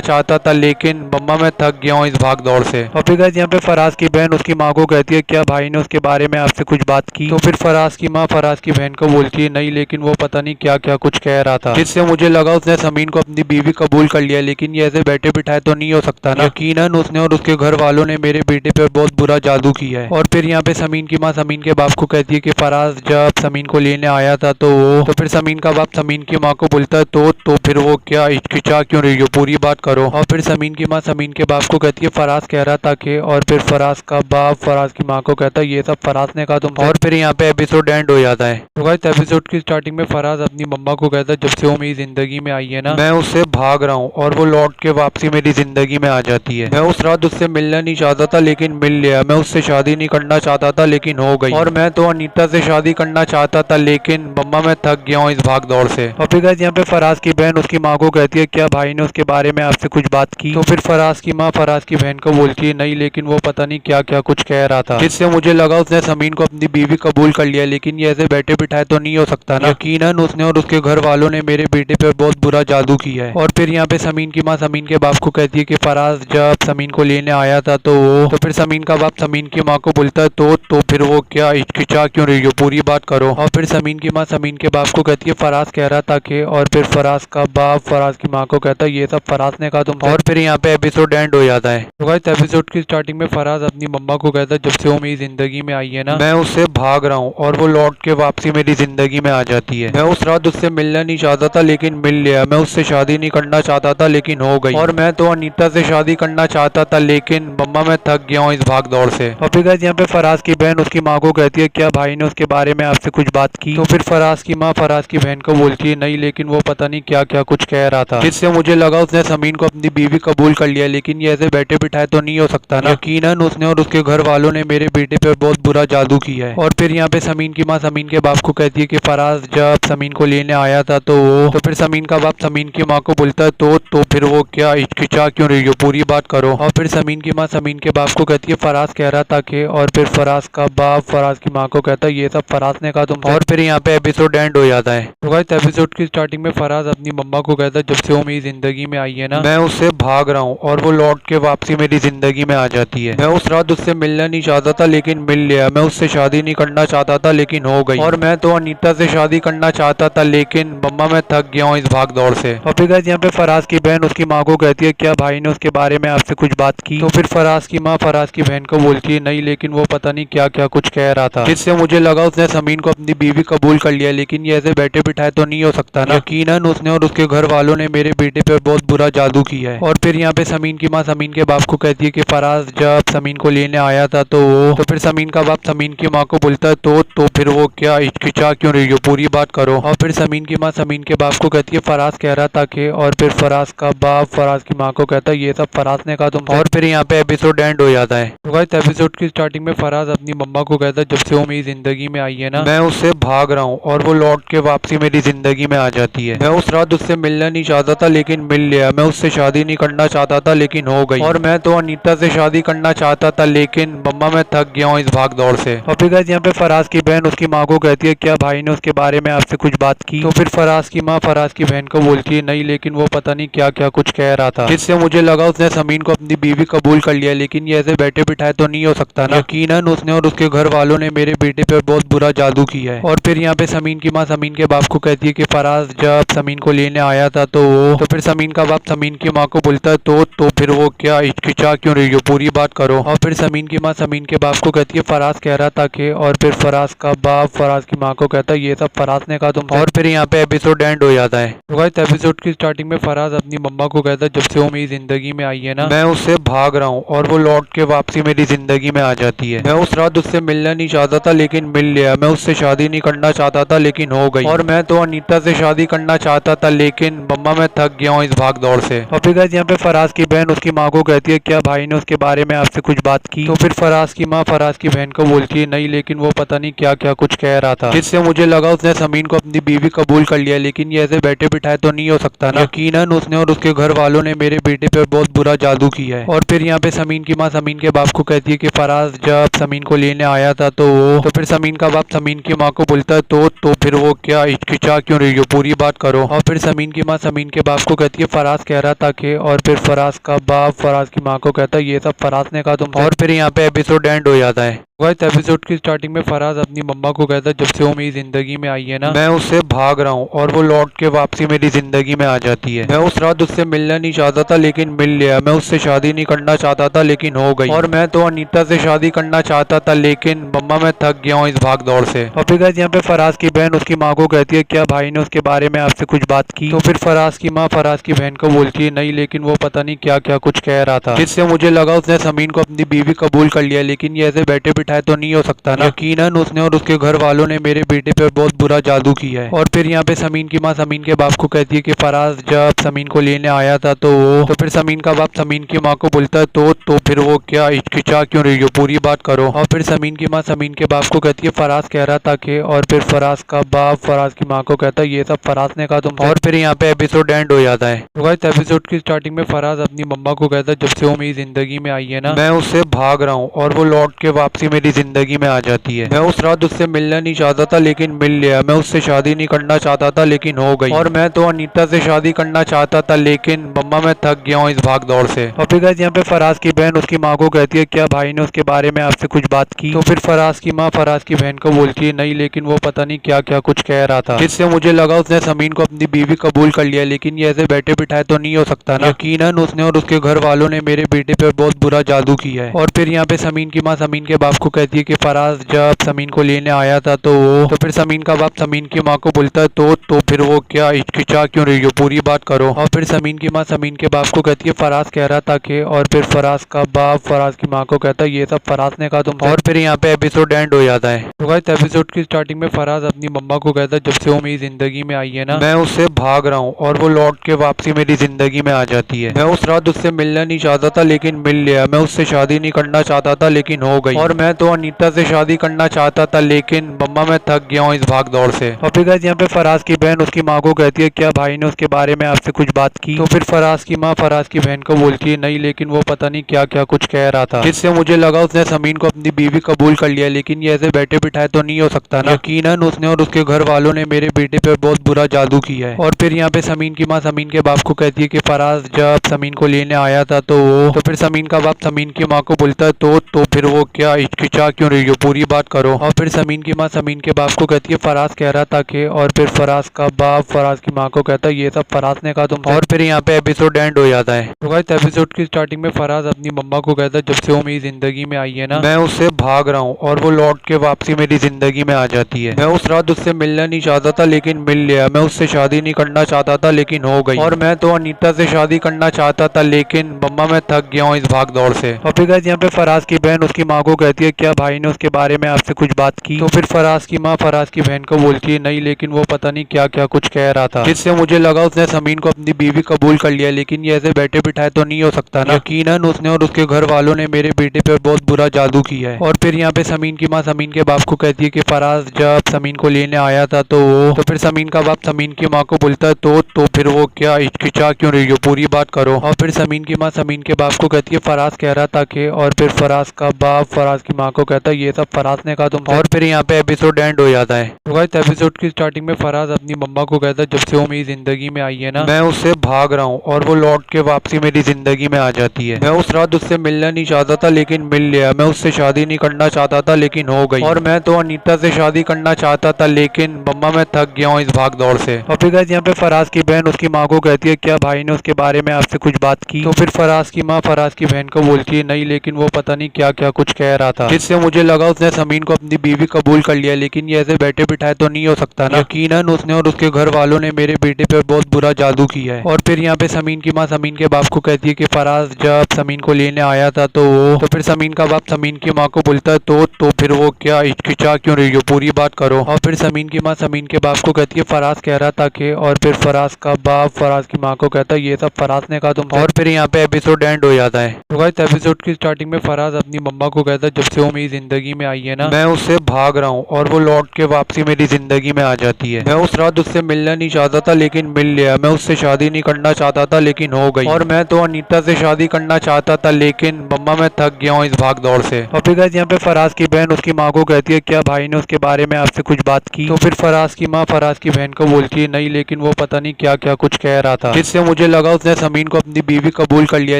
चाहता था लेकिन मम्मा मैं थक गया हूँ इस भाग दौड़ से। और फिर गाइस यहाँ पे फराज की बहन उसकी माँ को कहती है क्या भाई ने उसके बारे में आपसे कुछ बात की। तो फिर फराज की माँ फराज की बहन को बोलती है नहीं लेकिन वो पता नहीं क्या क्या कुछ कह रहा था जिससे मुझे लगा उसने समीन को अपनी बीवी कबूल कर लिया लेकिन ये ऐसे बैठे बिठाए तो नहीं हो सकता ना। यकीनन उसने और उसके घर वालों ने मेरे बेटे पे बहुत बुरा जादू किया है। और फिर यहाँ पे समीन की माँ समीन के बाप को कहती है कि फराज जब समीन को लेने आया था तो फिर समीन का बाप समीन की माँ को बोलता है तो फिर वो क्या हिचकिचा क्यों रही हो, पूरी बात करो। और फिर समीन की माँ समीन के बाप को कहती है फराज कह रहा था कि, और फिर फराज का बाप फराज की माँ को कहता है ये सब फराज ने कहा तुम। और फिर यहाँ पे एपिसोड एंड हो जाता है। तो गाइस एपिसोड की स्टार्टिंग में फराज अपनी मम्मा को कहता है जब से वो मेरी जिंदगी में आई है ना मैं उससे भाग रहा हूँ और वो लौट के वापसी मेरी जिंदगी में आ जाती है। मैं उस रात उससे मिलना नहीं चाहता था लेकिन मिल लिया। मैं उससे शादी नहीं करना चाहता था लेकिन हो गई। और मैं तो अनीता से शादी करना चाहता था लेकिन मम्मा मैं थक गया हूँ इस भाग दौड़ से। और फिर गाइस यहाँ पे फराज की बहन उसकी माँ को कहती है क्या भाई ने उसके बारे में आपसे कुछ बात की। तो फिर फराज की माँ फराज की बहन को बोलती है नहीं लेकिन वो पता नहीं क्या क्या कुछ कह रहा था जिससे मुझे लगा उसने समीन को अपनी बीवी कबूल कर लिया लेकिन ये ऐसे बैठे बिठाए तो नहीं हो सकता ना। यकीनन उसने और उसके घर वालों ने मेरे बेटे पे बहुत बुरा जादू किया है। और फिर यहाँ पे समीन की माँ समीन के बाप को कहती है कि फराज जब समीन को लेने आया था तो फिर समीन का बाप समीन की माँ को बोलता है तो फिर वो क्या हिचकिचा क्यों रही हो, पूरी बात करो। और फिर समीन की माँ समीन के बाप को कहती है फराज कह रहा था कि, और फिर फराज का बाप फराज की माँ को कहता है ये सब फराज ने कहा तुम। और फिर यहाँ पे एपिसोड एंड हो जाता है। तो गाइस एपिसोड की स्टार्टिंग में फराज अपनी मम्मा को कहता है जब से वो मेरी जिंदगी में आई है ना मैं उससे भाग रहा हूँ और वो लौट के वापसी मेरी जिंदगी में आ जाती है। मैं उस रात उससे मिलना नहीं चाहता था लेकिन मिल लिया। मैं उससे शादी नहीं करना चाहता था लेकिन हो गई। और मैं तो अनीता से शादी करना चाहता था लेकिन मम्मा मैं थक गया हूँ इस भाग दौड़ से। और फिर गाइस यहाँ पे फराज की बहन उसकी माँ को कहती है क्या भाई ने उसके बारे में आपसे कुछ बात की। तो फिर फराज की माँ फराज की बहन को बोलती है नहीं लेकिन वो पता नहीं क्या क्या कुछ कह रहा था जिससे मुझे लगा उसने समीन को अपनी बीवी कबूल कर लिया लेकिन ये ऐसे बैठे बिठाए तो नहीं हो सकता ना। यकीनन उसने और उसके घर वालों ने मेरे बेटे पे बहुत बुरा जादू किया है। और फिर यहाँ पे समीन की माँ समीन के बाप को कहती है कि फराज जब समीन को लेने आया था तो फिर समीन का बाप समीन की माँ को बोलता है तो फिर वो क्या हिचकिचा क्यों रही हो, पूरी बात करो। और फिर समीन की माँ समीन के बाप को कहती है फराज कह रहा था कि, और फिर फराज का बाप फराज की माँ को कहता है ये सब फराज ने कहा तुम। और फिर यहाँ पे एपिसोड एंड हो जाता है। तो गाइस एपिसोड की स्टार्टिंग में फराज अपनी मम्मा को कहता है जब से वो मेरी जिंदगी में आई है ना मैं उससे भाग रहा हूँ और वो लौट के वापसी मेरी जिंदगी में आ जाती है। मैं उस रात उससे मिलना नहीं चाहता था लेकिन मिल लिया। मैं उससे शादी नहीं करना चाहता था लेकिन हो गई। और मैं तो अनीता से शादी करना चाहता था लेकिन मम्मा मैं थक गया हूँ इस भाग दौड़ से। और फिर गाइस यहाँ पे फराज की बहन उसकी माँ को कहती है क्या भाई ने उसके बारे में आपसे कुछ बात की। तो फिर फराज की माँ फराज की बहन को बोलती है नहीं लेकिन वो पता नहीं क्या क्या कुछ कह रहा था जिससे मुझे लगा उसने समीन को अपनी बीवी कबूल कर लिया लेकिन ये ऐसे बैठे बिठाए तो नहीं हो सकता ना। यकीनन उसने और उसके घर वालों ने मेरे बेटे पे बहुत बुरा जादू किया है। और फिर यहाँ पे समीन की माँ समीन के बाप को कहती है कि फराज जब समीन को लेने आया था तो फिर समीन का बाप समीन की माँ को बोलता है तो फिर वो क्या हिचकिचा क्यों रही हो, पूरी बात करो। और फिर समीन की माँ समीन के बाप को कहती है फराज कह रहा था कि, और फिर फराज का बाप फराज की माँ को कहता है ये सब फराज ने कहा तुम। और फिर यहाँ पे एपिसोड एंड हो जाता है। तो गाइस एपिसोड की स्टार्टिंग में फराज अपनी मम्मा को कहता है जब से वो मेरी जिंदगी में आई है ना मैं उससे भाग रहा हूँ और वो लौट के वापसी मेरी जिंदगी में आ जाती है। मैं उस रात उससे मिलना नहीं चाहता था लेकिन मिल लिया। मैं उससे शादी नहीं करना चाहता था लेकिन हो गई। और मैं तो अनीता से शादी करना चाहता था लेकिन मम्मा मैं थक गया हूँ इस भाग दौड़ से। और फिर गाइस यहाँ पे फराज की बहन उसकी माँ को कहती है क्या भाई ने उसके बारे में आपसे कुछ बात की। तो फिर फराज की माँ फराज की बहन को बोलती है नहीं लेकिन वो पता नहीं क्या क्या कुछ कह रहा था जिससे मुझे लगा उसने समीन को अपनी बीवी कबूल कर लिया लेकिन ये ऐसे बैठे बिठाए तो नहीं हो सकता ना। यकीनन उसने और उसके घर वालों ने मेरे बेटे पे बहुत बुरा जादू किया है। और फिर यहाँ पे समीन की माँ समीन के बाप को कहती है कि फराज जब समीन को लेने आया था तो फिर समीन का बाप समीन की माँ को बोलता है तो फिर वो क्या हिचकिचा क्यों रही हो, पूरी बात करो। और फिर समीन की माँ समीन के बाप को कहती है फराज कह रहा था कि, और फिर फराज का बाप फराज की माँ को कहता है ये सब फराज ने कहा तुम। और फिर यहाँ पे एपिसोड एंड हो जाता है। तो गाइस एपिसोड की स्टार्टिंग में फराज अपनी मम्मा को कहता है जब से वो मेरी जिंदगी में आई है ना मैं उससे भाग रहा हूँ और वो लौट के वापसी मेरी जिंदगी में आ जाती है। मैं उस रात उससे मिलना नहीं चाहता था लेकिन मिल लिया। मैं उससे शादी नहीं करना चाहता था लेकिन हो गई। और मैं तो अनीता से शादी करना चाहता था लेकिन मम्मा मैं थक गया हूँ इस भाग दौड़ से। और फिर गाइस यहाँ पे फराज की बहन उसकी माँ को कहती है क्या भाई ने उसके बारे में आपसे कुछ बात की। तो फिर फराज की माँ फराज की बहन को बोलती है नहीं लेकिन वो पता नहीं क्या क्या कुछ कह रहा था जिससे मुझे लगा उसने समीन को अपनी बीवी कबूल कर लिया लेकिन ये ऐसे बैठे बिठाए तो नहीं हो सकता ना। यकीनन उसने और उसके घर वालों ने मेरे बेटे पे बहुत बुरा जादू किया है। और फिर यहाँ पे समीन की माँ समीन के बाप को कहती है कि फराज जब समीन को लेने आया था तो फिर समीन का बाप समीन की माँ को बोलता है तो फिर वो क्या हिचकिचा क्यों रही हो, पूरी बात करो। और फिर समीन की माँ समीन के बाप को कहती है फराज कह रहा था कि, और फिर फराज का बाप फराज की माँ को कहता है ये सब फराज ने कहा तुम। और फिर यहाँ पे एपिसोड एंड हो जाता है। गाइस एपिसोड की स्टार्टिंग में फराज अपनी मम्मा को कहता है जब से वो मेरी जिंदगी में आई है ना मैं उससे भाग रहा हूँ और वो लौट के वापसी मेरी जिंदगी में आ जाती है। मैं उस रात उससे मिलना नहीं चाहता था लेकिन मिल लिया। मैं उससे शादी नहीं करना चाहता था लेकिन हो गई। और मैं तो अनीता से शादी करना चाहता था लेकिन मम्मा मैं थक गया हूँ इस भाग दौड़ से। और फिर गाइस यहाँ पे फराज की बहन उसकी माँ को कहती है क्या भाई ने उसके बारे में आपसे कुछ बात की। तो फिर फराज की माँ फराज की बहन को बोलती है नहीं, लेकिन वो पता नहीं क्या क्या कुछ कह रहा था जिससे मुझे लगा उसने समीन को अपनी बीवी कबूल कर लिया, लेकिन ये ऐसे बैठे बिठाए तो नहीं हो सकता ना। यकीनन उसने और उसके घर वालों ने मेरे बेटे पे बहुत बुरा जादू किया है। और फिर यहाँ पे समीन की माँ समीन के बाप को कहती है कि फराज जब समीन को लेने आया था तो फिर समीन का बाप समीन की माँ को बोलता है तो फिर वो क्या हिचकिचा क्यों रही हो, पूरी बात करो। और फिर समीन की माँ समीन के बाप को कहती है फराज कह रहा था कि, और फिर फराज का बाप फराज की माँ को कहता है ये सब फराज ने कहा तुम। और फिर यहाँ पे एपिसोड एंड हो जाता है। तो गाइस एपिसोड की स्टार्टिंग में फराज अपनी मम्मा को कहता है जब से वो मेरी जिंदगी में आई है ना मैं उससे भाग रहा हूँ और वो लौट के वापसी मेरी जिंदगी में आ जाती है। मैं उस रात उससे मिलना नहीं चाहता था लेकिन मिल लिया। मैं उससे शादी नहीं करना चाहता था लेकिन हो गई। और मैं तो अनीता से शादी करना चाहता था लेकिन मम्मा मैं थक गया हूँ इस भाग दौड़ से। और फिर गाइस यहाँ पे फराज की बहन उसकी माँ को कहती है क्या भाई ने उसके बारे में आपसे कुछ बात की। तो फिर फराज की माँ फराज की बहन को बोलती है नहीं, लेकिन वो पता नहीं क्या क्या कुछ कह रहा था जिससे मुझे लगा उसने समीन को अपनी बीवी कबूल कर लिया, लेकिन ये ऐसे बैठे बिठाए तो नहीं हो सकता ना। यकीनन उसने और उसके घर वालों ने मेरे बेटे पे बहुत बुरा जादू किया है। और फिर यहाँ पे समीन की माँ समीन के बाप को कहती है कि फराज जब समीन को लेने आया था तो फिर समीन का बाप समीन की माँ को बोलता है तो फिर वो क्या हिचकिचा क्यों रही हो, पूरी बात करो। और फिर समीन की माँ समीन के बाप को कहती है फराज कह रहा था कि, और फिर फराज का बाप फराज की माँ को कहता है ये सब फराज ने कहा तुम। और फिर यहाँ पे एपिसोड एंड हो जाता है। तो गाइस एपिसोड की स्टार्टिंग में फराज अपनी मम्मा को कहता है जब से वो मेरी जिंदगी में आई है ना मैं उससे भाग रहा हूँ और वो लौट के वापसी मेरी जिंदगी में आ जाती है। मैं उस रात उससे मिलना नहीं चाहता था लेकिन मिल लिया। मैं उससे शादी नहीं करना चाहता था लेकिन हो गई। और मैं तो अनीता से शादी करना चाहता था लेकिन मम्मा मैं थक गया हूँ इस भाग दौड़ से। और फिर गाइस यहाँ पे फराज की बहन उसकी माँ को कहती है क्या भाई ने उसके बारे में आपसे कुछ बात की। तो फिर फराज की माँ फराज की बहन को बोलती है नहीं, लेकिन वो पता नहीं क्या क्या कुछ कह रहा था जिससे मुझे लगा उसने समीन को अपनी बीवी कबूल कर लिया, लेकिन ये ऐसे बैठे बिठाए तो नहीं हो सकता ना। यकीनन उसने और उसके घर वालों ने मेरे बेटे पे बहुत बुरा जादू किया है। और फिर यहाँ पे समीन की माँ समीन के बाप को कहती है कि फराज जब समीन को लेने आया था तो फिर समीन का बाप समीन की माँ को बोलता है तो फिर वो क्या हिचकिचा क्यों रही हो, पूरी बात करो। और फिर समीन की माँ समीन के बाप को कहती है फराज कह रहा था कि, और फिर फराज का बाप फराज की माँ को कहता है ये सब फराज ने कहा तुम। और फिर यहाँ पे एपिसोड एंड हो जाता है। तो गाइस एपिसोड की स्टार्टिंग में फराज अपनी मम्मा को कहता है जब से वो मेरी जिंदगी में आई है ना मैं उससे भाग रहा हूँ और वो लौट के वापसी मेरी जिंदगी में आ जाती है। मैं उस रात उससे मिलना नहीं चाहता था लेकिन मिल लिया। मैं उससे शादी नहीं करना चाहता था लेकिन हो गई। और मैं तो अनीता से शादी करना चाहता था लेकिन मम्मा मैं थक गया हूँ इस भाग दौड़ से। और फिर गाइस यहाँ पे फराज की बहन उसकी माँ को कहती है क्या भाई ने उसके बारे में आपसे कुछ बात की। तो फिर फराज की माँ फराज की बहन को बोलती है नहीं, लेकिन वो पता नहीं क्या क्या कुछ कह रहा था जिससे मुझे लगा उसने समीन को अपनी बीवी कबूल कर लिया, लेकिन ये ऐसे बैठे बिठाए तो नहीं हो सकता ना। यकीनन उसने और उसके घर वालों ने मेरे बेटे पे बहुत बुरा जादू किया है। और फिर यहाँ पे समीन की माँ समीन के बाप को कहती है कि फराज जब समीन को लेने आया था तो फिर समीन का बाप समीन की माँ को बोलता है तो फिर वो क्या हिचकिचा क्यों रही हो, पूरी बात करो। और फिर समीन की माँ समीन के बाप को कहती है फराज कह रहा था कि, और फिर फराज का बाप फराज की माँ को कहता है ये सब फराज ने कहा तुम। और फिर यहाँ पे एपिसोड एंड हो जाता है। तो गाइस एपिसोड की स्टार्टिंग में फराज अपनी मम्मा को कहता है जब से वो मेरी जिंदगी में आई है ना मैं उससे भाग रहा हूँ और वो लौट के वापसी मेरी जिंदगी में आ जाती है। मैं उस रात उससे मिलना नहीं चाहता था लेकिन मिल लिया। मैं उससे शादी नहीं करना चाहता था लेकिन हो गई। और मैं तो अनीता से शादी करना चाहता था लेकिन मम्मा मैं थक गया हूँ इस भाग दौड़ से। और फिर गाइस यहाँ पे फराज की बहन उसकी माँ को कहती है क्या भाई ने उसके बारे में आपसे कुछ बात की। तो फिर फराज की माँ फराज की बहन को बोलती है नहीं, लेकिन वो पता नहीं क्या क्या कुछ कह रहा था जिससे मुझे लगा उसने समीन को अपनी बीवी कबूल कर लिया, लेकिन ये ऐसे बैठे बिठाए तो नहीं हो सकता ना। यकीनन उसने और उसके घर वालों ने मेरे बेटे पे बहुत बुरा जादू किया है। और फिर यहाँ पे समीन की माँ समीन के बाप को कहती है कि फराज जब समीन को लेने आया था तो फिर समीन का बाप समीन की माँ को बोलता है तो फिर वो क्या हिचकिचा क्यों रही हो, पूरी बात करो। और फिर समीन की माँ समीन के बाप को कहती है फराज कह रहा था कि, और फिर फराज का बाप फराज की माँ को कहता है ये सब फराज ने कहा तुम। और फिर यहाँ पे एपिसोड एंड हो जाता है। तो गाइस एपिसोड की स्टार्टिंग में फराज अपनी मम्मा को कहता है जब से वो मेरी जिंदगी में आई है ना मैं उससे भाग रहा हूँ और वो लौट के वापसी मेरी जिंदगी में आ जाती है। मैं उस रात उससे मिलना नहीं चाहता था लेकिन मिल लिया। मैं उससे शादी नहीं करना चाहता था लेकिन हो गई। और मैं तो अनीता से शादी करना चाहता था लेकिन मम्मा मैं थक गया हूँ इस भाग दौड़ से। और फिर गाइस यहाँ पे फराज की बहन उसकी माँ को कहती है क्या भाई ने उसके बारे में आपसे कुछ बात की। तो फिर फराज की माँ फराज की बहन को बोलती है नहीं, लेकिन वो पता नहीं क्या क्या कुछ कह रहा था, जिससे मुझे लगा उसने समीन को अपनी बीवी कबूल कर लिया,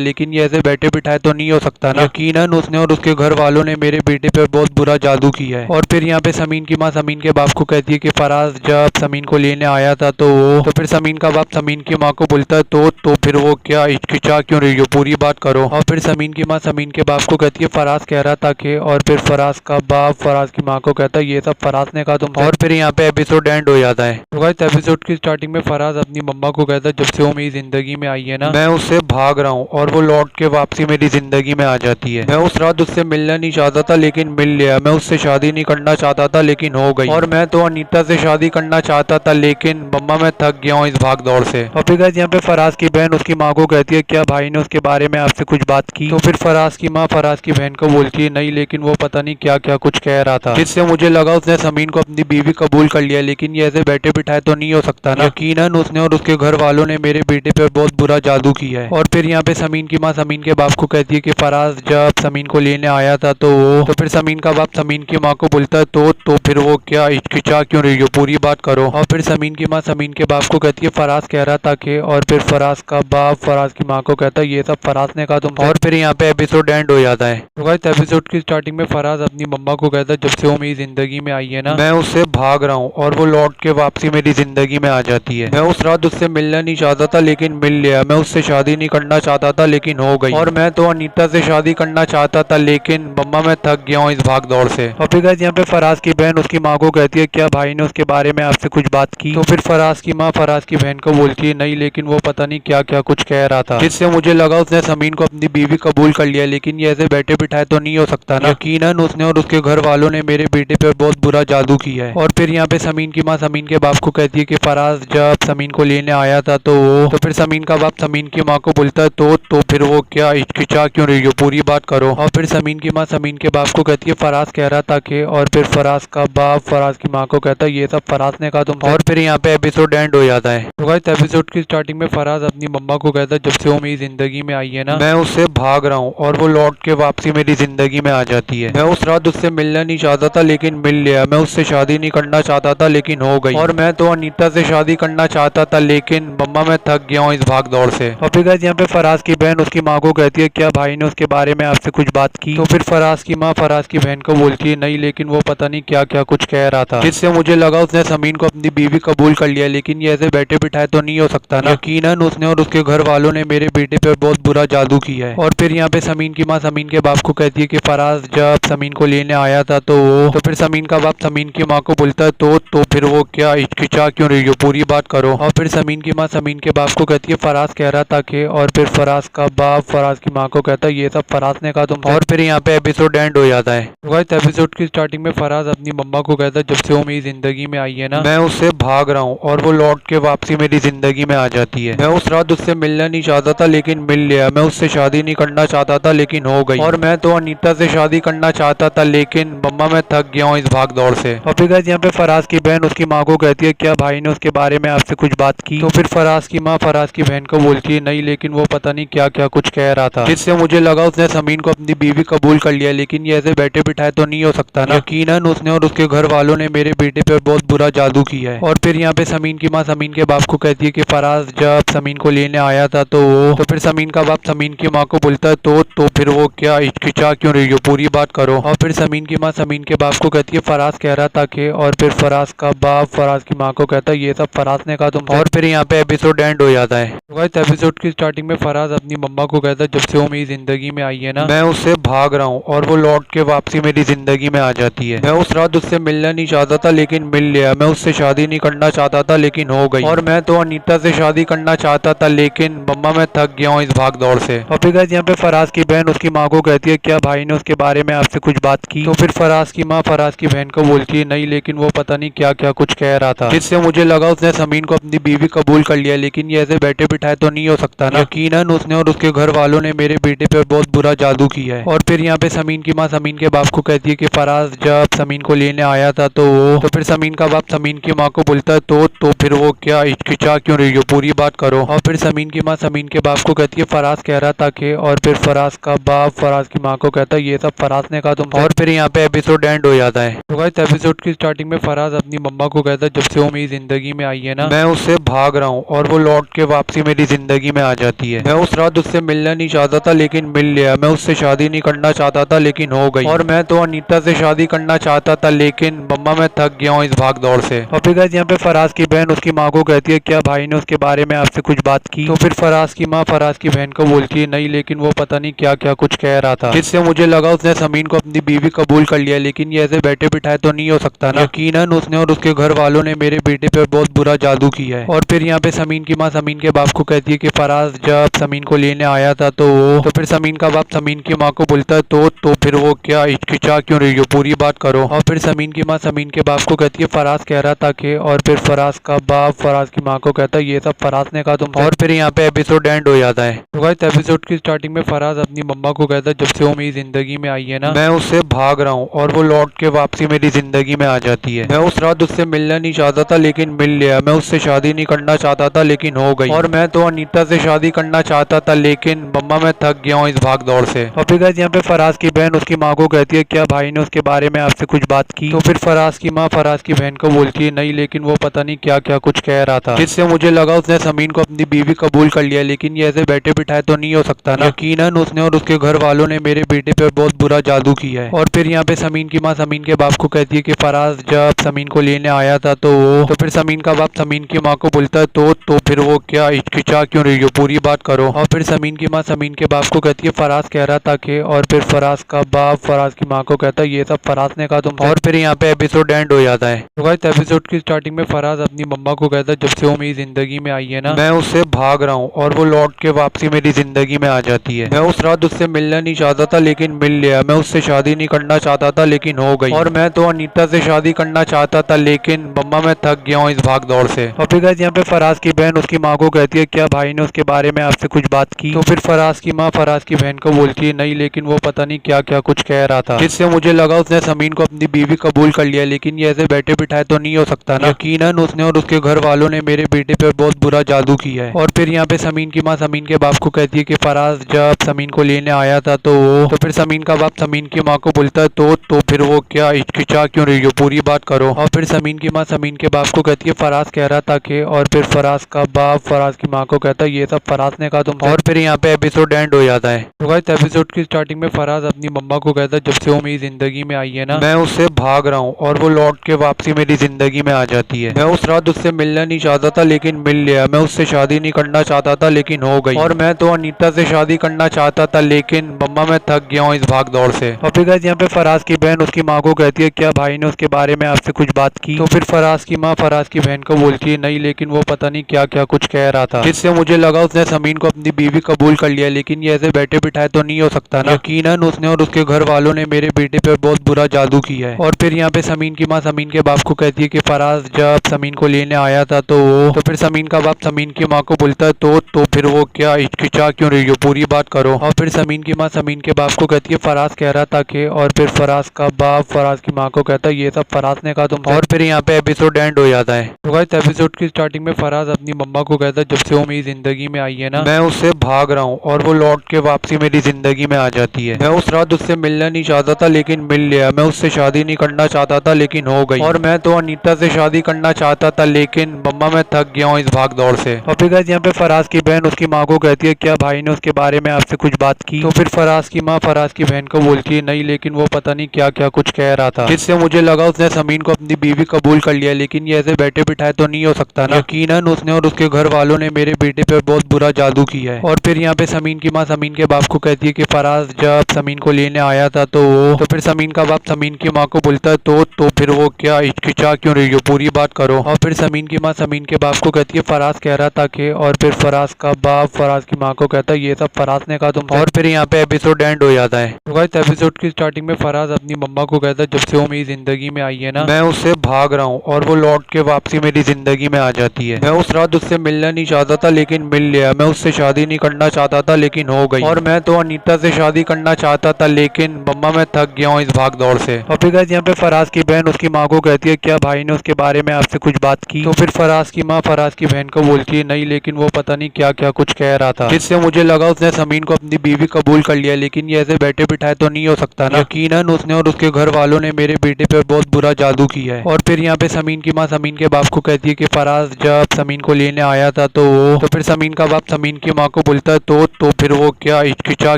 लेकिन ये ऐसे बैठे बिठाए तो नहीं हो सकता ना। यकीनन उसने और उसके घर वालों ने मेरे बेटे पे बहुत बुरा जादू किया है। और फिर यहाँ पे समीन की माँ समीन के बाप को कहती है कि फराज जब समीन को लेने आया था तो फिर समीन का बाप समीन की माँ को बोलता है तो फिर वो क्या हिचकिचा क्यों रही हो, पूरी बात करो। और फिर समीन की माँ समीन के बाप को कहती है फराज कह रहा था कि, और फिर फराज का बाप फराज की माँ को कहता है ये सब फराज ने कहा तुम। और फिर यहाँ पे एपिसोड एंड हो जाता है। तो गाइस एपिसोड की स्टार्टिंग में फराज अपनी मम्मा को कहता है जब से वो मेरी जिंदगी में आई है ना मैं उससे भाग रहा हूँ, और वो लौट के वापसी मेरी जिंदगी में आ जाती है। मैं उस रात उससे मिलना नहीं चाहता था लेकिन मिल लिया। मैं उससे शादी नहीं करना चाहता था लेकिन हो गई। और मैं तो अनीता से शादी करना चाहता था लेकिन मम्मा मैं थक गया हूँ इस भाग दौड़ से। और फिर गाइस यहाँ पे फराज की बहन उसकी माँ को कहती है क्या भाई ने उसके बारे में आपसे कुछ बात की। तो फिर फराज की माँ फराज की बहन को बोलती है नहीं, लेकिन वो पता नहीं क्या क्या कुछ कह रहा था, जिससे मुझे लगा उसने समीन को अपनी बीवी कबूल कर लिया, लेकिन ये ऐसे बैठे बिठाए तो नहीं हो सकता ना। यकीनन उसने और उसके घर वालों ने मेरे बेटे पे बहुत बुरा जादू किया है। और फिर यहाँ पे समीन की माँ समीन के बाप को कहती है कि फराज जब समीन को लेने आया था तो फिर समीन का बाप समीन की माँ को बोलता है तो फिर वो क्या हिचकिचा क्यों रही हो, पूरी बात करो। और फिर समीन की माँ समीन के बाप को कहती है फराज कह रहा था कि, और फिर फराज का बाप फराज की माँ को कहता है ये सब फराज ने कहा तुम। और फिर यहाँ पे एपिसोड एंड हो जाता है। तो गाइस एपिसोड की स्टार्टिंग में फराज अपनी मम्मा को कहता है जब से वो मेरी जिंदगी में आई है ना मैं उससे भाग रहा हूँ, और वो लौट के वापसी मेरी जिंदगी में आ जाती है। मैं उस रात उससे मिलना नहीं चाहता था लेकिन मिल लिया। मैं उससे शादी नहीं करना चाहता था लेकिन हो गई। और मैं तो अनीता से शादी करना चाहता था लेकिन मम्मा मैं थक गया हूँ इस भाग दौड़ से। और फिर गाइस यहाँ पे फराज की बहन उसकी माँ को कहती है क्या भाई ने उसके बारे में आपसे कुछ बात की। तो फिर फराज की माँ फराज की बहन को बोलती है नहीं, लेकिन वो पता नहीं क्या क्या कुछ कह रहा था, जिससे मुझे लगा उसने समीन को अपनी बीवी कबूल कर लिया, लेकिन ये ऐसे बैठे बिठाए तो नहीं हो सकता ना। यकीनन उसने और उसके घर वालों ने मेरे बेटे पे बहुत बुरा जादू किया है। और फिर यहाँ पे समीन की माँ समीन के बाप को कहती है कि फराज जब समीन को लेने आया था तो फिर समीन का बाप समीन की माँ को बोलता है तो फिर वो क्या हिचकिचा क्यों रही हो, पूरी बात करो। और फिर समीन की माँ समीन के बाप को कहती है फराज कह रहा था कि, और फिर फराज का बाप फराज की माँ को कहता है ये सब फराज ने कहा तुम। और फिर यहाँ पे एपिसोड एंड हो जाता है। तो गाइस एपिसोड की स्टार्टिंग में फराज अपनी मम्मा को कहता है जब से वो मेरी जिंदगी में आई है ना मैं उससे भाग रहा हूँ, और वो लौट के वापसी मेरी जिंदगी में आ जाती है। मैं उस रात उससे मिलना नहीं चाहता था लेकिन मिल लिया। मैं उससे शादी नहीं करना चाहता था लेकिन हो गई। और मैं तो अनीता से शादी करना चाहता था लेकिन मम्मा मैं थक गया हूँ इस भाग दौड़ से। और फिर गाइस यहाँ पे फराज की बहन उसकी माँ को कहती है क्या भाई ने उसके बारे में आपसे कुछ बात की। तो फिर फराज की माँ फराज की बहन को बोलती है नहीं, लेकिन वो पता नहीं क्या क्या कुछ कह रहा था, जिससे मुझे लगा उसने समीन को अपनी बीवी कबूल कर लिया, लेकिन ये ऐसे बैठे बिठाए तो नहीं हो सकता ना। यकीनन उसने और उसके घर वालों ने मेरे बेटे पे बहुत बुरा जादू किया है। और फिर यहाँ पे समीन की माँ समीन के बाप को कहती है कि फराज जब समीन को लेने आया था तो फिर समीन का बाप समीन की माँ को बोलता है तो फिर वो क्या हिचकिचा क्यों रही हो, पूरी बात करो। और फिर समीन की माँ समीन के बाप को कहती है फराज कह रहा था कि, और फिर फराज का बाप फराज की माँ को कहता है ये सब फराज ने कहा तुम। और फिर यहाँ पे एपिसोड एंड हो जाता है। तो गाइस एपिसोड की स्टार्टिंग में फराज अपनी मम्मा को कहता है जब से वो मेरी जिंदगी में आई है ना मैं उससे भाग रहा हूँ, और वो लौट के वापसी मेरी जिंदगी में आ जाती है। मैं उस रात उससे मिलना नहीं चाहता था लेकिन मिल लिया। मैं उससे शादी नहीं करना चाहता था लेकिन हो गई। और मैं तो अनीता से शादी करना चाहता था लेकिन मम्मा मैं थक गया हूँ इस भाग दौड़ से। और फिर गाइस यहाँ पे फराज की बहन उसकी माँ को कहती है क्या भाई ने उसके बारे में आपसे कुछ बात की। तो फिर फराज की माँ फराज की बहन को बोलती है नहीं, लेकिन वो पता नहीं क्या क्या कुछ कह रहा था, जिससे मुझे लगा उसने समीन को अपनी बीवी कबूल कर लिया, लेकिन ये ऐसे बैठे बिठाए तो नहीं हो सकता ना। यकीनन उसने और उसके घर वालों ने मेरे बेटे पे बहुत बुरा जादू किया है। और फिर यहाँ पे समीन की माँ समीन के बाप को कहती है कि फराज जब समीन को लेने आया था तो फिर समीन का बाप समीन की माँ को बोलता है तो फिर वो क्या हिचकिचा क्यों रही हो, पूरी बात करो। और फिर समीन की माँ समीन के बाप को कहती है फराज कह रहा था कि, और फिर फराज का बाप फराज की माँ को कहता है ये सब फराज ने कहा तुम। और फिर यहाँ पे एपिसोड एंड हो जाता है। तो गाइस एपिसोड की स्टार्टिंग में फराज अपनी मम्मा को कहता है जब से वो मेरी जिंदगी में आई है ना मैं उससे भाग रहा हूँ, और वो लौट के वापसी मेरी जिंदगी में आ जाती है। मैं उस रात उससे मिलना नहीं चाहता था लेकिन मिल लिया। मैं उससे शादी नहीं करना चाहता था लेकिन हो गई। और मैं तो अनीता से शादी करना चाहता था लेकिन मम्मा मैं थक गया हूँ इस भाग दौड़ से। और फिर गाइस यहाँ पे फराज की बहन उसकी माँ को कहती है क्या भाई ने उसके बारे में आपसे कुछ बात की। तो फिर फराज की माँ फराज की बहन को बोलती है नहीं, लेकिन वो पता नहीं क्या क्या कुछ कह रहा था, जिससे मुझे लगा उसने समीन को अपनी बीवी कबूल कर लिया, लेकिन ये ऐसे बैठे बिठाए तो नहीं हो सकता ना। यकीनन उसने और उसके घर वालों ने मेरे बेटे पे बहुत बुरा जादू किया है। और फिर यहाँ पे समीन की माँ समीन के बाप को कहती है कि फराज जब समीन को लेने आया था तो फिर समीन का बाप समीन की माँ को बोलता है तो फिर वो क्या हिचकिचा क्यों रही हो, पूरी बात करो। और फिर समीन की माँ समीन के बाप को कहती है फराज कह रहा था कि, और फिर फराज का बाप फराज की माँ को कहता है ये सब फराज ने कहा तुमसे, और फिर यहाँ पे एपिसोड एंड हो जाता है। तो गाइस एपिसोड की स्टार्टिंग में फराज अपनी मम्मा को कहता है जब से वो मेरी जिंदगी में आई है ना, मैं उससे भाग रहा हूँ और वो लौट के वापसी मेरी जिंदगी में आ जाती है। मैं उस रात उससे मिलना नहीं चाहता था लेकिन मिल लिया। मैं उससे शादी नहीं करना चाहता था लेकिन हो गई। और मैं तो अनीता से शादी करना चाहता था लेकिन मम्मा मैं थक गया हूँ इस भाग दौड़ से। और फिर गाइस यहाँ पे फराज की बहन उसकी माँ को कहती है क्या भाई ने उसके बारे में आपसे कुछ बात की? तो फिर फराज की माँ फराज की बहन को बोलती है नहीं, लेकिन वो पता नहीं क्या क्या कुछ कह रहा था, जिससे मुझे लगा उसने समीन को अपनी बीवी कबूल कर लिया। लेकिन ये ऐसे बैठे बिठाए तो नहीं हो सकता ना। यकीनन उसने और उसके घर वालों ने मेरे बेटे पे बहुत बुरा जादू किया है। और फिर यहाँ पे समीन की माँ समीन के बाप को कहती है कि फराज जब समीन को लेने आया था तो फिर समीन का बाप समीन की माँ को बोलता है तो फिर वो क्या हिचकिचा क्यों रही हो, पूरी बात करो। और फिर समीन की माँ समीन के बाप को कहती है फराज कह रहा था कि, और फिर फराज का बाप फराज की माँ को कहता है ये सब फराज ने कहा तुमसे, और फिर यहाँ पे एपिसोड एंड हो जाता है। तो गाइस एपिसोड की स्टार्टिंग में फराज अपनी मम्मा को कहता है जब से वो मेरी जिंदगी में आई है ना, मैं उससे भाग रहा हूँ और वो लौट के वापसी मेरी जिंदगी में आ जाती है। मैं उस रात उससे मिलना नहीं चाहता था लेकिन मिल लिया। मैं उससे शादी नहीं करना चाहता था लेकिन हो गई। और मैं तो अनीता से शादी करना चाहता था लेकिन मम्मा मैं थक गया हूँ इस भाग दौड़ से। और फिर गाइस यहाँ पे फराज की बहन उसकी माँ को कहती है क्या भाई ने उसके बारे में आपसे कुछ बात की? तो फिर फराज की माँ फराज की बहन को बोलती है नहीं, लेकिन वो पता नहीं क्या क्या कुछ कह रहा था, जिससे मुझे लगा उसने समीन को अपनी बीवी कबूल कर लिया। लेकिन ये ऐसे बैठे बिठाए तो नहीं हो सकता ना। यकीनन उसने और उसके घर वालों ने मेरे बेटे पे बहुत बुरा जादू किया है। और फिर यहाँ पे समीन की माँ समीन के बाप को कहती है कि फराज जब समीन को लेने आया था तो फिर समीन का बाप समीन की माँ को बोलता है तो फिर वो क्या हिचकिचा क्यों रही हो, पूरी बात करो। और फिर समीन की माँ समीन के बाप को कहती है फराज कह रहा था कि, और फिर फराज का बाप फराज की माँ को कहता है ये सब फराज ने कहा तुमसे, और फिर यहाँ पे एपिसोड एंड हो जाता है। तो गाइस एपिसोड की स्टार्टिंग में फराज अपनी मम्मा को कहता है जब से वो मेरी जिंदगी में आई है ना, मैं उससे भाग रहा हूँ और वो लौट के वापसी मेरी जिंदगी में आ जाती है। मैं उस रात उससे मिलना नहीं चाहता था लेकिन मिल लिया। मैं उससे शादी नहीं करना चाहता था लेकिन हो गई। और मैं तो अनीता से शादी करना चाहता था लेकिन मम्मा मैं थक गया हूँ इस भाग दौड़ से। और फिर गाइस यहाँ पे फराज की बहन उसकी माँ को कहती है क्या भाई ने उसके बारे में आपसे कुछ बात की? तो फिर फराज की माँ फराज की बहन को बोलती है नहीं, लेकिन वो पता नहीं क्या क्या कुछ कह रहा था, जिससे मुझे लगा उसने समीन को अपनी बीवी कबूल कर लिया। लेकिन ये ऐसे बैठे बिठाए तो नहीं हो सकता ना। यकीनन उसने और उसके घर वालों ने मेरे बेटे पे बहुत बुरा जादू किया है। और फिर यहाँ पे समीन की माँ समीन के बाप को कहती है कि फराज जब समीन को लेने आया था तो फिर समीन का बाप समीन की माँ को बोलता है तो फिर वो क्या हिचकिचा क्यों रही हो, पूरी बात करो। और फिर समीन की माँ समीन के बाप को कहती है फराज कह रहा था कि, और फिर फराज का बाप फराज की माँ को कहता है ये सब फराज ने कहा तुमसे, और फिर यहाँ पे एपिसोड एंड हो जाता है। तो गाइस एपिसोड की स्टार्टिंग में फराज अपनी मम्मा को कहता है जब से वो मेरी जिंदगी में आई है ना, मैं उससे भाग रहा हूँ और वो लौट के वापसी मेरी जिंदगी में आ जाती है। मैं उस रात उससे मिलना नहीं चाहता था लेकिन मिल लिया। मैं उससे शादी नहीं करना चाहता था लेकिन हो गई। और मैं तो अनीता से शादी करना चाहता था लेकिन मम्मा मैं थक गया हूँ इस भाग दौड़ से। और फिर गाइस यहाँ पे फराज की बहन उसकी माँ को कहती है क्या भाई ने उसके बारे में आपसे कुछ बात की? तो फिर फराज की माँ फराज की बहन को बोलती है नहीं, लेकिन वो पता नहीं क्या क्या कुछ कह रहा था, जिससे मुझे लगा उसने समीन को अपनी बीवी कबूल कर लिया। लेकिन ये ऐसे बैठे बिठाए तो नहीं हो सकता ना। यकीनन उसने और उसके घर वालों ने मेरे बेटे पे बहुत बुरा जादू किया है। और फिर यहाँ पे समीन की माँ समीन के बाप को कहती है कि फराज जब समीन को लेने आया था तो फिर समीन का बाप समीन की माँ को बोलता है तो फिर वो क्या हिचकिचा क्यों रही हो, पूरी बात करो। और फिर समीन की माँ समीन के बाप को कहती है फराज कह रहा था कि, और फिर फराज का बाप फराज की माँ को कहता है ये सब फराज ने कहा तुमसे, और फिर यहाँ पे एपिसोड एंड हो जाता है। तो गाइस एपिसोड की स्टार्टिंग में फराज अपनी मम्मा को कहता है जब से वो मेरी जिंदगी में आई है ना, मैं उससे भाग रहा हूँ और वो लौट के वापसी मेरी जिंदगी में आ जाती है। मैं उस रात उससे मिलना नहीं चाहता था लेकिन मिल लिया। मैं उससे शादी नहीं करना चाहता था लेकिन हो गई। और मैं तो अनीता से शादी करना चाहता था लेकिन मम्मा मैं थक गया हूँ इस भाग दौड़ से। और फिर गाइस यहाँ पे फराज की बहन उसकी माँ को कहती है क्या भाई ने उसके बारे में आपसे कुछ बात की? तो फिर फराज की माँ फराज की बहन को बोलती है नहीं, लेकिन वो पता नहीं क्या क्या कुछ कह रहा था, जिससे मुझे लगा उसने समीन को अपनी बीवी कबूल कर लिया। लेकिन ये ऐसे बैठे बिठाए तो नहीं हो सकता ना। यकीनन उसने और उसके घर वालों ने मेरे बेटे पे बहुत बुरा जादू किया है। और फिर यहाँ पे समीन की माँ समीन के बाप को कहती है कि फराज जब समीन को लेने आया था तो फिर समीन का बाप समीन की माँ को बोलता है तो फिर वो क्या हिचकिचा क्यों रही हो, पूरी बात करो। और फिर समीन की माँ समीन के बाप को कहती है फराज कह रहा था कि, और फिर फराज का बाप फराज की माँ को कहता है ये सब फराज ने कहा तुमसे, और फिर यहाँ पे एपिसोड एंड हो जाता है। तो गाइस एपिसोड की स्टार्टिंग में फराज अपनी मम्मा को कहता है जब से वो मेरी जिंदगी में आई है ना, मैं उससे भाग रहा हूँ और वो लौट के वापसी मेरी जिंदगी में आ जाती है। मैं उस रात उससे मिलना नहीं चाहता था लेकिन मिल लिया। मैं उससे शादी नहीं करना चाहता था लेकिन हो गई। और मैं तो अनीता से शादी करना चाहता था लेकिन मम्मा मैं थक गया हूँ इस भाग दौड़ से। और फिर गाइस यहाँ पे फराज की बहन उसकी माँ को कहती है क्या भाई ने उसके बारे में आपसे कुछ बात की? तो फिर फराज की माँ फराज की बहन को बोलती है नहीं, लेकिन लेकिन वो पता नहीं क्या क्या कुछ कह रहा था, जिससे मुझे लगा उसने समीन को अपनी बीवी कबूल कर लिया। लेकिन ये ऐसे बैठे बिठाए तो नहीं हो सकता ना। यकीनन उसने और उसके घर वालों ने मेरे बेटे पे बहुत बुरा जादू किया है। और फिर यहाँ पे समीन की माँ समीन के बाप को कहती है कि फराज जब समीन को लेने आया था तो फिर समीन का बाप समीन की माँ को बोलता है तो फिर वो क्या हिचकिचा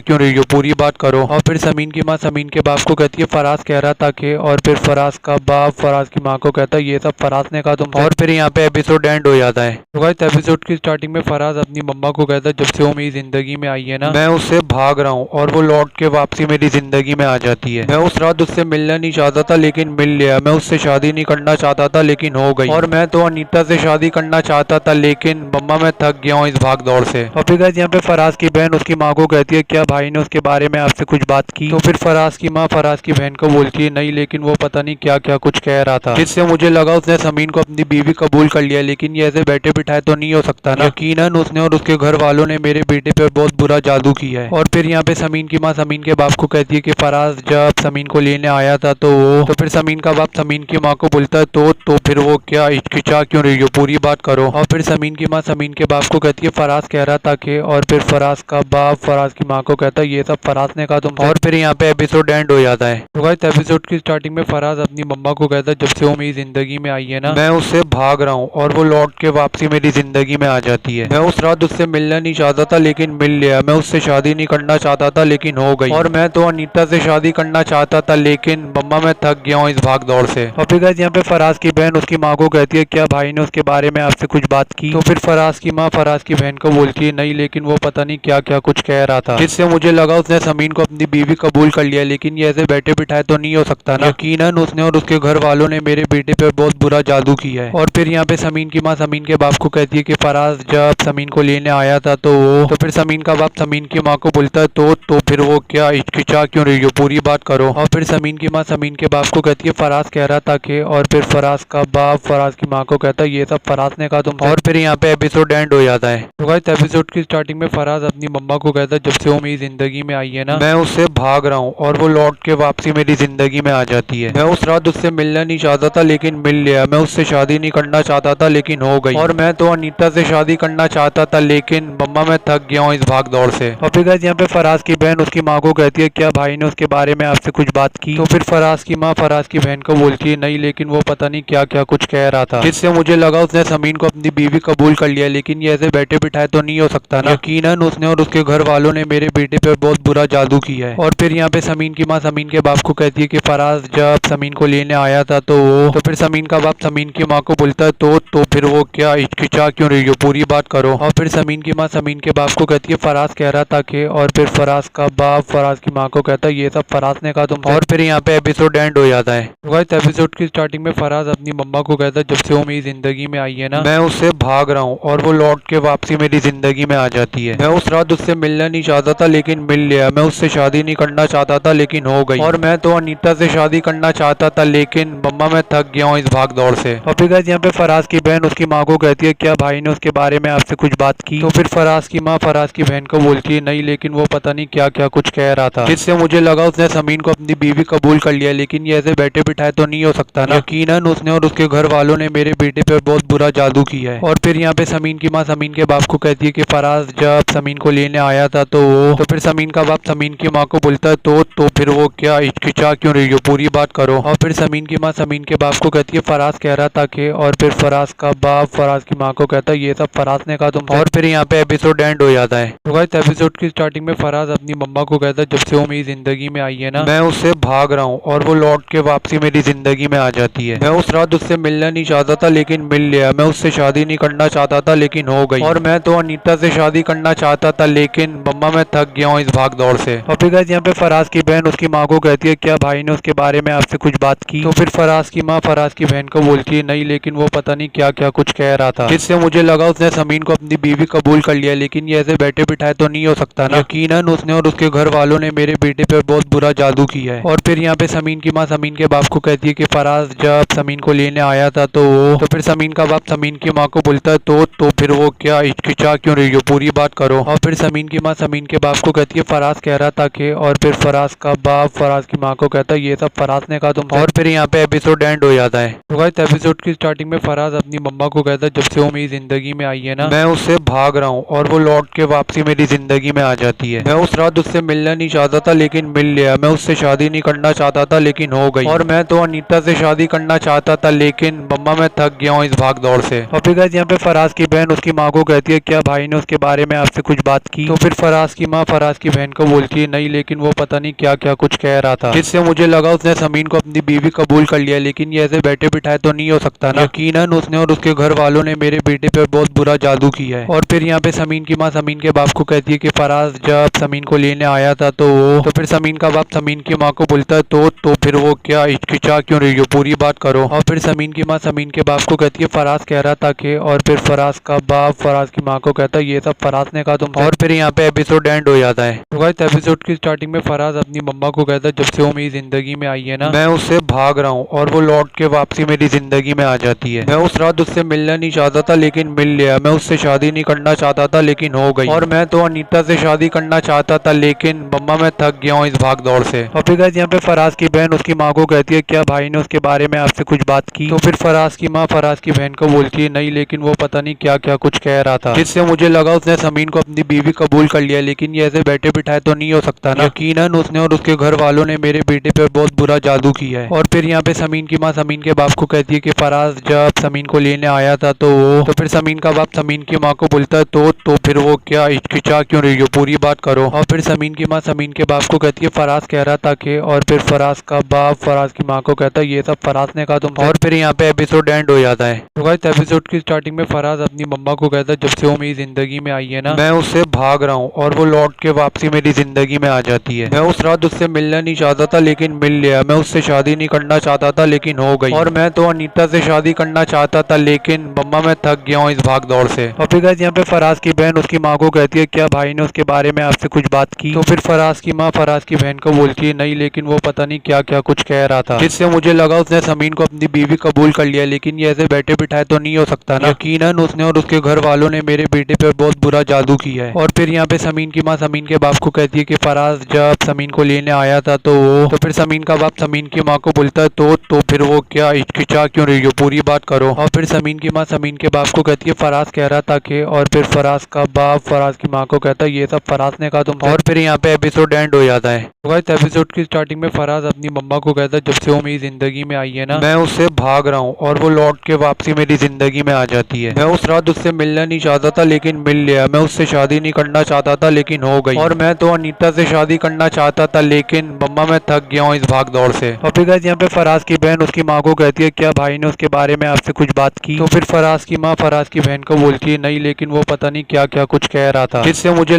क्यों रही हो, पूरी बात करो। और फिर समीन की माँ समीन के बाप को कहती है फराज कह रहा था कि, और फिर फराज का बाप फराज की माँ को कहता है ये सब फराज ने कहा तुम। और फिर यहाँ पे एपिसोड एंड हो जाता है। तो गाइस एपिसोड की स्टार्टिंग में फराज अपनी मम्मा को कहता है जब से वो मेरी जिंदगी में आई है ना, मैं उससे भाग रहा हूँ और वो लौट के वापसी मेरी जिंदगी में आ जाती है। मैं उस रात उससे मिलना नहीं चाहता था लेकिन मिल लिया। मैं उससे शादी नहीं करना चाहता था लेकिन हो गई। और मैं तो अनीता से शादी करना चाहता था लेकिन मम्मा मैं थक गया हूँ इस भाग दौड़ से। और फिर गाइस यहाँ पे फराज की बहन उसकी माँ को कहती है क्या भाई ने उसके बारे में आपसे कुछ बात की। तो फिर फराज की माँ फराज की बहन को बोलती है नहीं, लेकिन वो पता नहीं क्या क्या कुछ कह रहा था, जिससे मुझे लगा उसने समीन को अपनी बीवी कबूल कर लिया। लेकिन ये ऐसे बैठे बिठाए तो नहीं हो सकता ना। यकीनन उसने और उसके घर वालों ने मेरे बेटे पे बहुत बुरा जादू किया है। और फिर यहाँ पे समीन की माँ समीन के बाप को कहती है कि फराज जब समीन को लेने आया था तो फिर समीन का बाप समीन की माँ को बोलता है तो फिर वो क्या हिचकिचा क्यों रही हो, पूरी बात करो। और फिर समीन की माँ समीन के बाप को कहती है फराज कह रहा था कि, और फिर फराज का बाप फराज की माँ को कहता है ये सब फराज ने कहा तुम। और फिर यहाँ पे एपिसोड एंड हो जाता है। तो गाइस एपिसोड की स्टार्टिंग में फराज अपनी मम्मा को कहता है जब से वो मेरी जिंदगी में आई है ना, मैं उससे भाग रहा हूँ और वो लौट के वापसी मेरी जिंदगी में आ जाती है। मैं उस रात उससे मिलना नहीं चाहता था लेकिन मिल लिया। मैं उससे शादी नहीं करना चाहता था लेकिन हो गई। और मैं तो अनीता से शादी करना चाहता था लेकिन मम्मा मैं थक गया हूँ इस भाग दौड़ से। और फिर गाइस यहाँ पे फराज की बहन उसकी माँ को कहती है क्या भाई ने उसके बारे में आपसे कुछ बात की। तो फिर फराज की माँ फराज की बहन को बोलती है नहीं, लेकिन वो पता नहीं क्या क्या कुछ कह रहा था, जिससे मुझे लगा उसने समीन को अपनी बीवी कबूल कर लिया। लेकिन ये ऐसे बैठे बिठाए तो नहीं हो सकता ना। यकीनन उसने और उसके घर वालों ने मेरे बेटे पे बहुत बुरा जादू किया है। और फिर यहाँ पे समीन की माँ समीन के बाप को कहती है कि फराज जब समीन को लेने आया था तो फिर समीन का बाप समीन की माँ को बोलता है तो फिर वो क्या हिचकिचा क्यों रही हो, पूरी बात करो। और फिर समीन की माँ समीन के बाप को कहती है फराज कह रहा था कि, और फिर फराज का बाप फराज की माँ को कहता है ये सब फराज ने कहा तुम। और फिर यहाँ पे एपिसोड एंड हो जाता है। तो गाइस एपिसोड की स्टार्टिंग में फराज अपनी मम्मा को कहता है जब से वो मेरी जिंदगी में आई है ना, मैं उससे भाग रहा हूँ और वो लौट के वापसी मेरी जिंदगी में आ जाती है। मैं उस रात उससे मिलना नहीं चाहता था लेकिन मिल लिया। मैं उससे शादी नहीं करना चाहता था लेकिन हो गई। और मैं तो अनीता से शादी करना चाहता था लेकिन मम्मा मैं थक गया हूँ इस भाग दौड़ से। और फिर गाइस यहाँ पे फराज की बहन उसकी माँ को कहती है क्या भाई ने उसके बारे में आपसे कुछ बात की। तो फिर फराज की माँ फराज की बहन को बोलती है नहीं, लेकिन वो पता नहीं क्या क्या कुछ कह रहा था, जिससे मुझे लगा उसने समीन को अपनी बीवी कबूल कर लिया। लेकिन ये ऐसे बैठे बिठाए तो नहीं हो सकता ना। यकीनन उसने और उसके घर वालों ने मेरे बेटे पे बहुत बुरा जादू किया है। और फिर यहाँ पे समीन की माँ समीन के बाप को कहती है कि फराज जब समीन को लेने आया था तो फिर समीन का बाप समीन की माँ को बोलता है तो फिर वो क्या हिचकिचा क्यों रही हो, पूरी बात करो। और फिर समीन की माँ समीन के बाप को कहती है फराज कह रहा था कि, और फिर फराज का बाप फराज की माँ को कहता है ये सब फराज ने कहा तुम। और फिर यहाँ पे एपिसोड एंड हो जाता है। तो गाइस एपिसोड की स्टार्टिंग में फराज अपनी मम्मा को कहता है जब से वो मेरी जिंदगी में आई है ना, मैं उससे भाग रहा हूँ और वो लौट के वापसी मेरी जिंदगी में आ जाती है। मैं उस रात उससे मिलना नहीं चाहता था लेकिन मिल लिया। मैं उससे शादी नहीं करना चाहता था लेकिन हो गई। और मैं तो अनीता से शादी करना चाहता था लेकिन मम्मा मैं थक गया हूँ इस भाग दौड़ से। और फिर गाइस यहाँ पे फराज की बहन उसकी माँ को कहती है क्या भाई ने उसके बारे में आपसे कुछ बात की। तो फिर फराज की माँ फराज की बहन को बोलती है नहीं, लेकिन वो पता नहीं क्या क्या कुछ कह रहा था, जिससे मुझे लगा उसने समीन को अपनी बीवी कबूल कर लिया। लेकिन ये ऐसे बैठे बिठाए तो नहीं हो सकता ना। यकीनन उसने और उसके घर वालों ने मेरे बेटे पे बहुत बुरा जादू किया है। और फिर यहाँ पे समीन की माँ समीन के बाप को कहती है कि फराज जब समीन को लेने आया था तो फिर समीन का बाप समीन की माँ को बोलता है तो फिर वो क्या हिचकिचा क्यों रही हो, पूरी बात करो। और फिर समीन की माँ समीन के बाप को कहती है फराज कह रहा था कि, और फिर फराज का बाप फराज की माँ को कहता है ये सब फराज ने कहा तुम। और फिर यहाँ पे एपिसोड एंड हो जाता है। तो गाइस एपिसोड की स्टार्टिंग में फराज अपनी मम्मा को कहता है जब से वो मेरी जिंदगी में आई है ना, मैं उससे भाग रहा हूँ और वो लौट के वापसी मेरी जिंदगी में आ जाती है। मैं उस रात उससे मिलना नहीं चाहता था लेकिन मिल लिया। मैं उससे शादी नहीं करना चाहता था लेकिन हो गई। और मैं तो अनीता से शादी करना चाहता था लेकिन मम्मा मैं थक गया हूँ इस भाग दौड़ से। और फिर गाइस यहाँ पे फराज की बहन उसकी माँ को कहती है क्या भाई ने उसके बारे में आपसे कुछ बात की। तो फिर फराज की माँ फराज की बहन को बोलती है नहीं, लेकिन वो पता नहीं क्या क्या कुछ कह रहा था, जिससे मुझे लगा उसने समीन को अपनी बीवी कबूल कर लिया। लेकिन ये ऐसे बैठे बिठाए तो नहीं हो सकता ना। यकीनन उसने और उसके घर वालों ने मेरे बेटे पे बहुत बुरा जादू किया है। और फिर यहाँ पे समीन की माँ समीन के बाप को कहती है कि फराज जब समीन को लेने आया था तो फिर समीन का बाप समीन की माँ को बोलता है तो फिर वो क्या हिचकिचा क्यों रही हो, पूरी बात करो। और फिर समीन की माँ समीन के बाप को कहती है फराज कह रहा था कि, और फिर फराज का बाप फराज की माँ को कहता है ये सब फराज ने कहा तुम। और फिर यहाँ पे एपिसोड एंड हो जाता है। तो गाइस एपिसोड की स्टार्टिंग में फराज अपनी मम्मा को कहता है जब से वो मेरी जिंदगी में आई आई है ना, मैं उससे भाग रहा हूँ और वो लौट के वापसी मेरी जिंदगी में आ जाती है। मैं उस रात उससे मिलना नहीं चाहता था लेकिन मिल लिया। मैं उससे शादी नहीं करना चाहता था लेकिन हो गई। और मैं तो अनीता से शादी करना चाहता था लेकिन मम्मा मैं थक गया हूँ इस भाग दौड़ से। और फिर गाइस यहाँ पे फराज की बहन उसकी माँ को कहती है क्या भाई ने उसके बारे में आपसे कुछ बात की। तो फिर फराज की माँ फराज की बहन को बोलती है नहीं, लेकिन वो पता नहीं क्या क्या कुछ कह रहा था, जिससे मुझे लगा उसने समीन को अपनी बीवी कबूल कर लिया। लेकिन ये ऐसे बैठे बिठाए तो नहीं हो सकता ना। यकीनन उसने और उसके घर वालों ने मेरे बेटे पे बहुत बुरा जादू किया है। और फिर यहाँ पे समीन की माँ समीन के बाप को कहती है कि फराज जब समीन को लेने आया था तो फिर समीन का बाप समीन की माँ को बोलता है तो फिर वो क्या हिचकिचा क्यों रही हो, पूरी बात करो। और फिर समीन की माँ समीन के बाप को कहती है फराज कह रहा था कि, और फिर फराज का बाप फराज की माँ को कहता है ये सब फराज ने कहा तुमसे। और फिर यहाँ पे एपिसोड एंड हो जाता है। तो गाइस एपिसोड की स्टार्टिंग में फराज अपनी मम्मा को कहता है जब से वो मेरी जिंदगी में आई है ना, मैं उससे भाग रहा हूँ और वो लौट के वापसी मेरी जिंदगी में आ जाती है। मैं उस रात उससे मिलना नहीं चाहता था लेकिन मिल लिया। मैं उससे शादी नहीं करना चाहता था लेकिन हो गई। और मैं तो अनीता से शादी करना चाहता था लेकिन मम्मा मैं थक गया हूँ इस भाग दौड़ से। और फिर गाइस यहाँ पे फराज की बहन उसकी माँ को कहती है क्या भाई ने उसके बारे में आपसे कुछ बात की। तो फिर फराज की माँ फराज की बहन को बोलती है नहीं, लेकिन वो पता नहीं क्या क्या कुछ कह रहा था, जिससे मुझे लगा उसने समीन को अपनी बीवी कबूल कर लिया। लेकिन ये ऐसे बैठे बिठाए तो नहीं हो सकता ना। यकीनन उसने और उसके घर वालों ने मेरे बेटे पे बहुत बुरा जादू किया है। और फिर यहाँ पे समीन की माँ समीन के बाप को कहती है कि फराज जब समीन को लेने आया था तो फिर समीन का बाप समीन की माँ को बोलता है तो फिर वो क्या हिचकिचा क्यों रही हो, पूरी बात करो। और फिर समीन की माँ समीन के बाप को कहती है फराज कह रहा था कि, और फिर फराज का बाप फराज की माँ को कहता है ये सब फराज ने कहा तुमसे। और फिर यहाँ पे एपिसोड एंड हो जाता है। तो गाइस एपिसोड की स्टार्टिंग में फराज अपनी मम्मा को कहता है जब से वो मेरी जिंदगी में आई है ना, मैं उससे भाग रहा हूँ और वो लौट के वापसी मेरी जिंदगी में आ जाती है। मैं उस रात उससे मिलना नहीं चाहता था लेकिन मिल लिया। मैं उससे शादी नहीं करना चाहता था लेकिन हो गई। और मैं तो अनीता से शादी करना चाहता था लेकिन मम्मा मैं थक गया हूँ इस भाग दौड़ से। और फिर गाइस यहाँ पे फराज की बहन उसकी माँ को कहती है क्या भाई ने उसके बारे में आपसे कुछ बात की। तो फिर फराज की माँ फराज की बहन को बोलती है नहीं, लेकिन वो पता नहीं क्या क्या कुछ कह रहा था, जिससे मुझे लगा उसने समीन को अपनी बीवी कबूल कर लिया। लेकिन ये ऐसे बैठे बिठाए तो नहीं हो सकता ना। यकीनन उसने और उसके घर वालों ने मेरे बेटे पे बहुत बुरा जादू किया है। और फिर यहाँ पे समीन की माँ समीन के बाप को कहती है कि फराज जब समीन को लेने आया था तो फिर समीन का बाप समीन की माँ को बोलता है तो फिर वो क्या हिचकिचा क्यों रही हो, पूरी बात करो। और फिर समीन की माँ समीन के बाप को कहती है फराज कह रहा था कि, और फिर फराज का बाप फराज की माँ को कहता है ये सब फराज ने कहा तुमसे। और फिर यहाँ पे एपिसोड एंड हो जाता है। तो गाइस एपिसोड की स्टार्टिंग में फराज अपनी मम्मा को कहता है जब से वो मेरी जिंदगी में आई है ना, मैं उससे भाग रहा हूँ और वो लौट के वापसी मेरी जिंदगी में आ जाती है। मैं उस रात उससे मिलना नहीं चाहता था लेकिन मिल लिया। मैं उससे शादी नहीं करना चाहता था लेकिन हो गई। और मैं तो अनीता से शादी करना चाहता था लेकिन मम्मा मैं थक गया हूँ इस भाग दौड़ से। और फिर गाइस यहाँ पे फराज की बहन उसकी माँ को कहती है क्या भाई ने उसके बारे में आपसे कुछ बात की। तो फिर फराज की माँ फराज की बहन को बोलती है नहीं, लेकिन वो पता नहीं क्या क्या कुछ कह रहा था, जिससे मुझे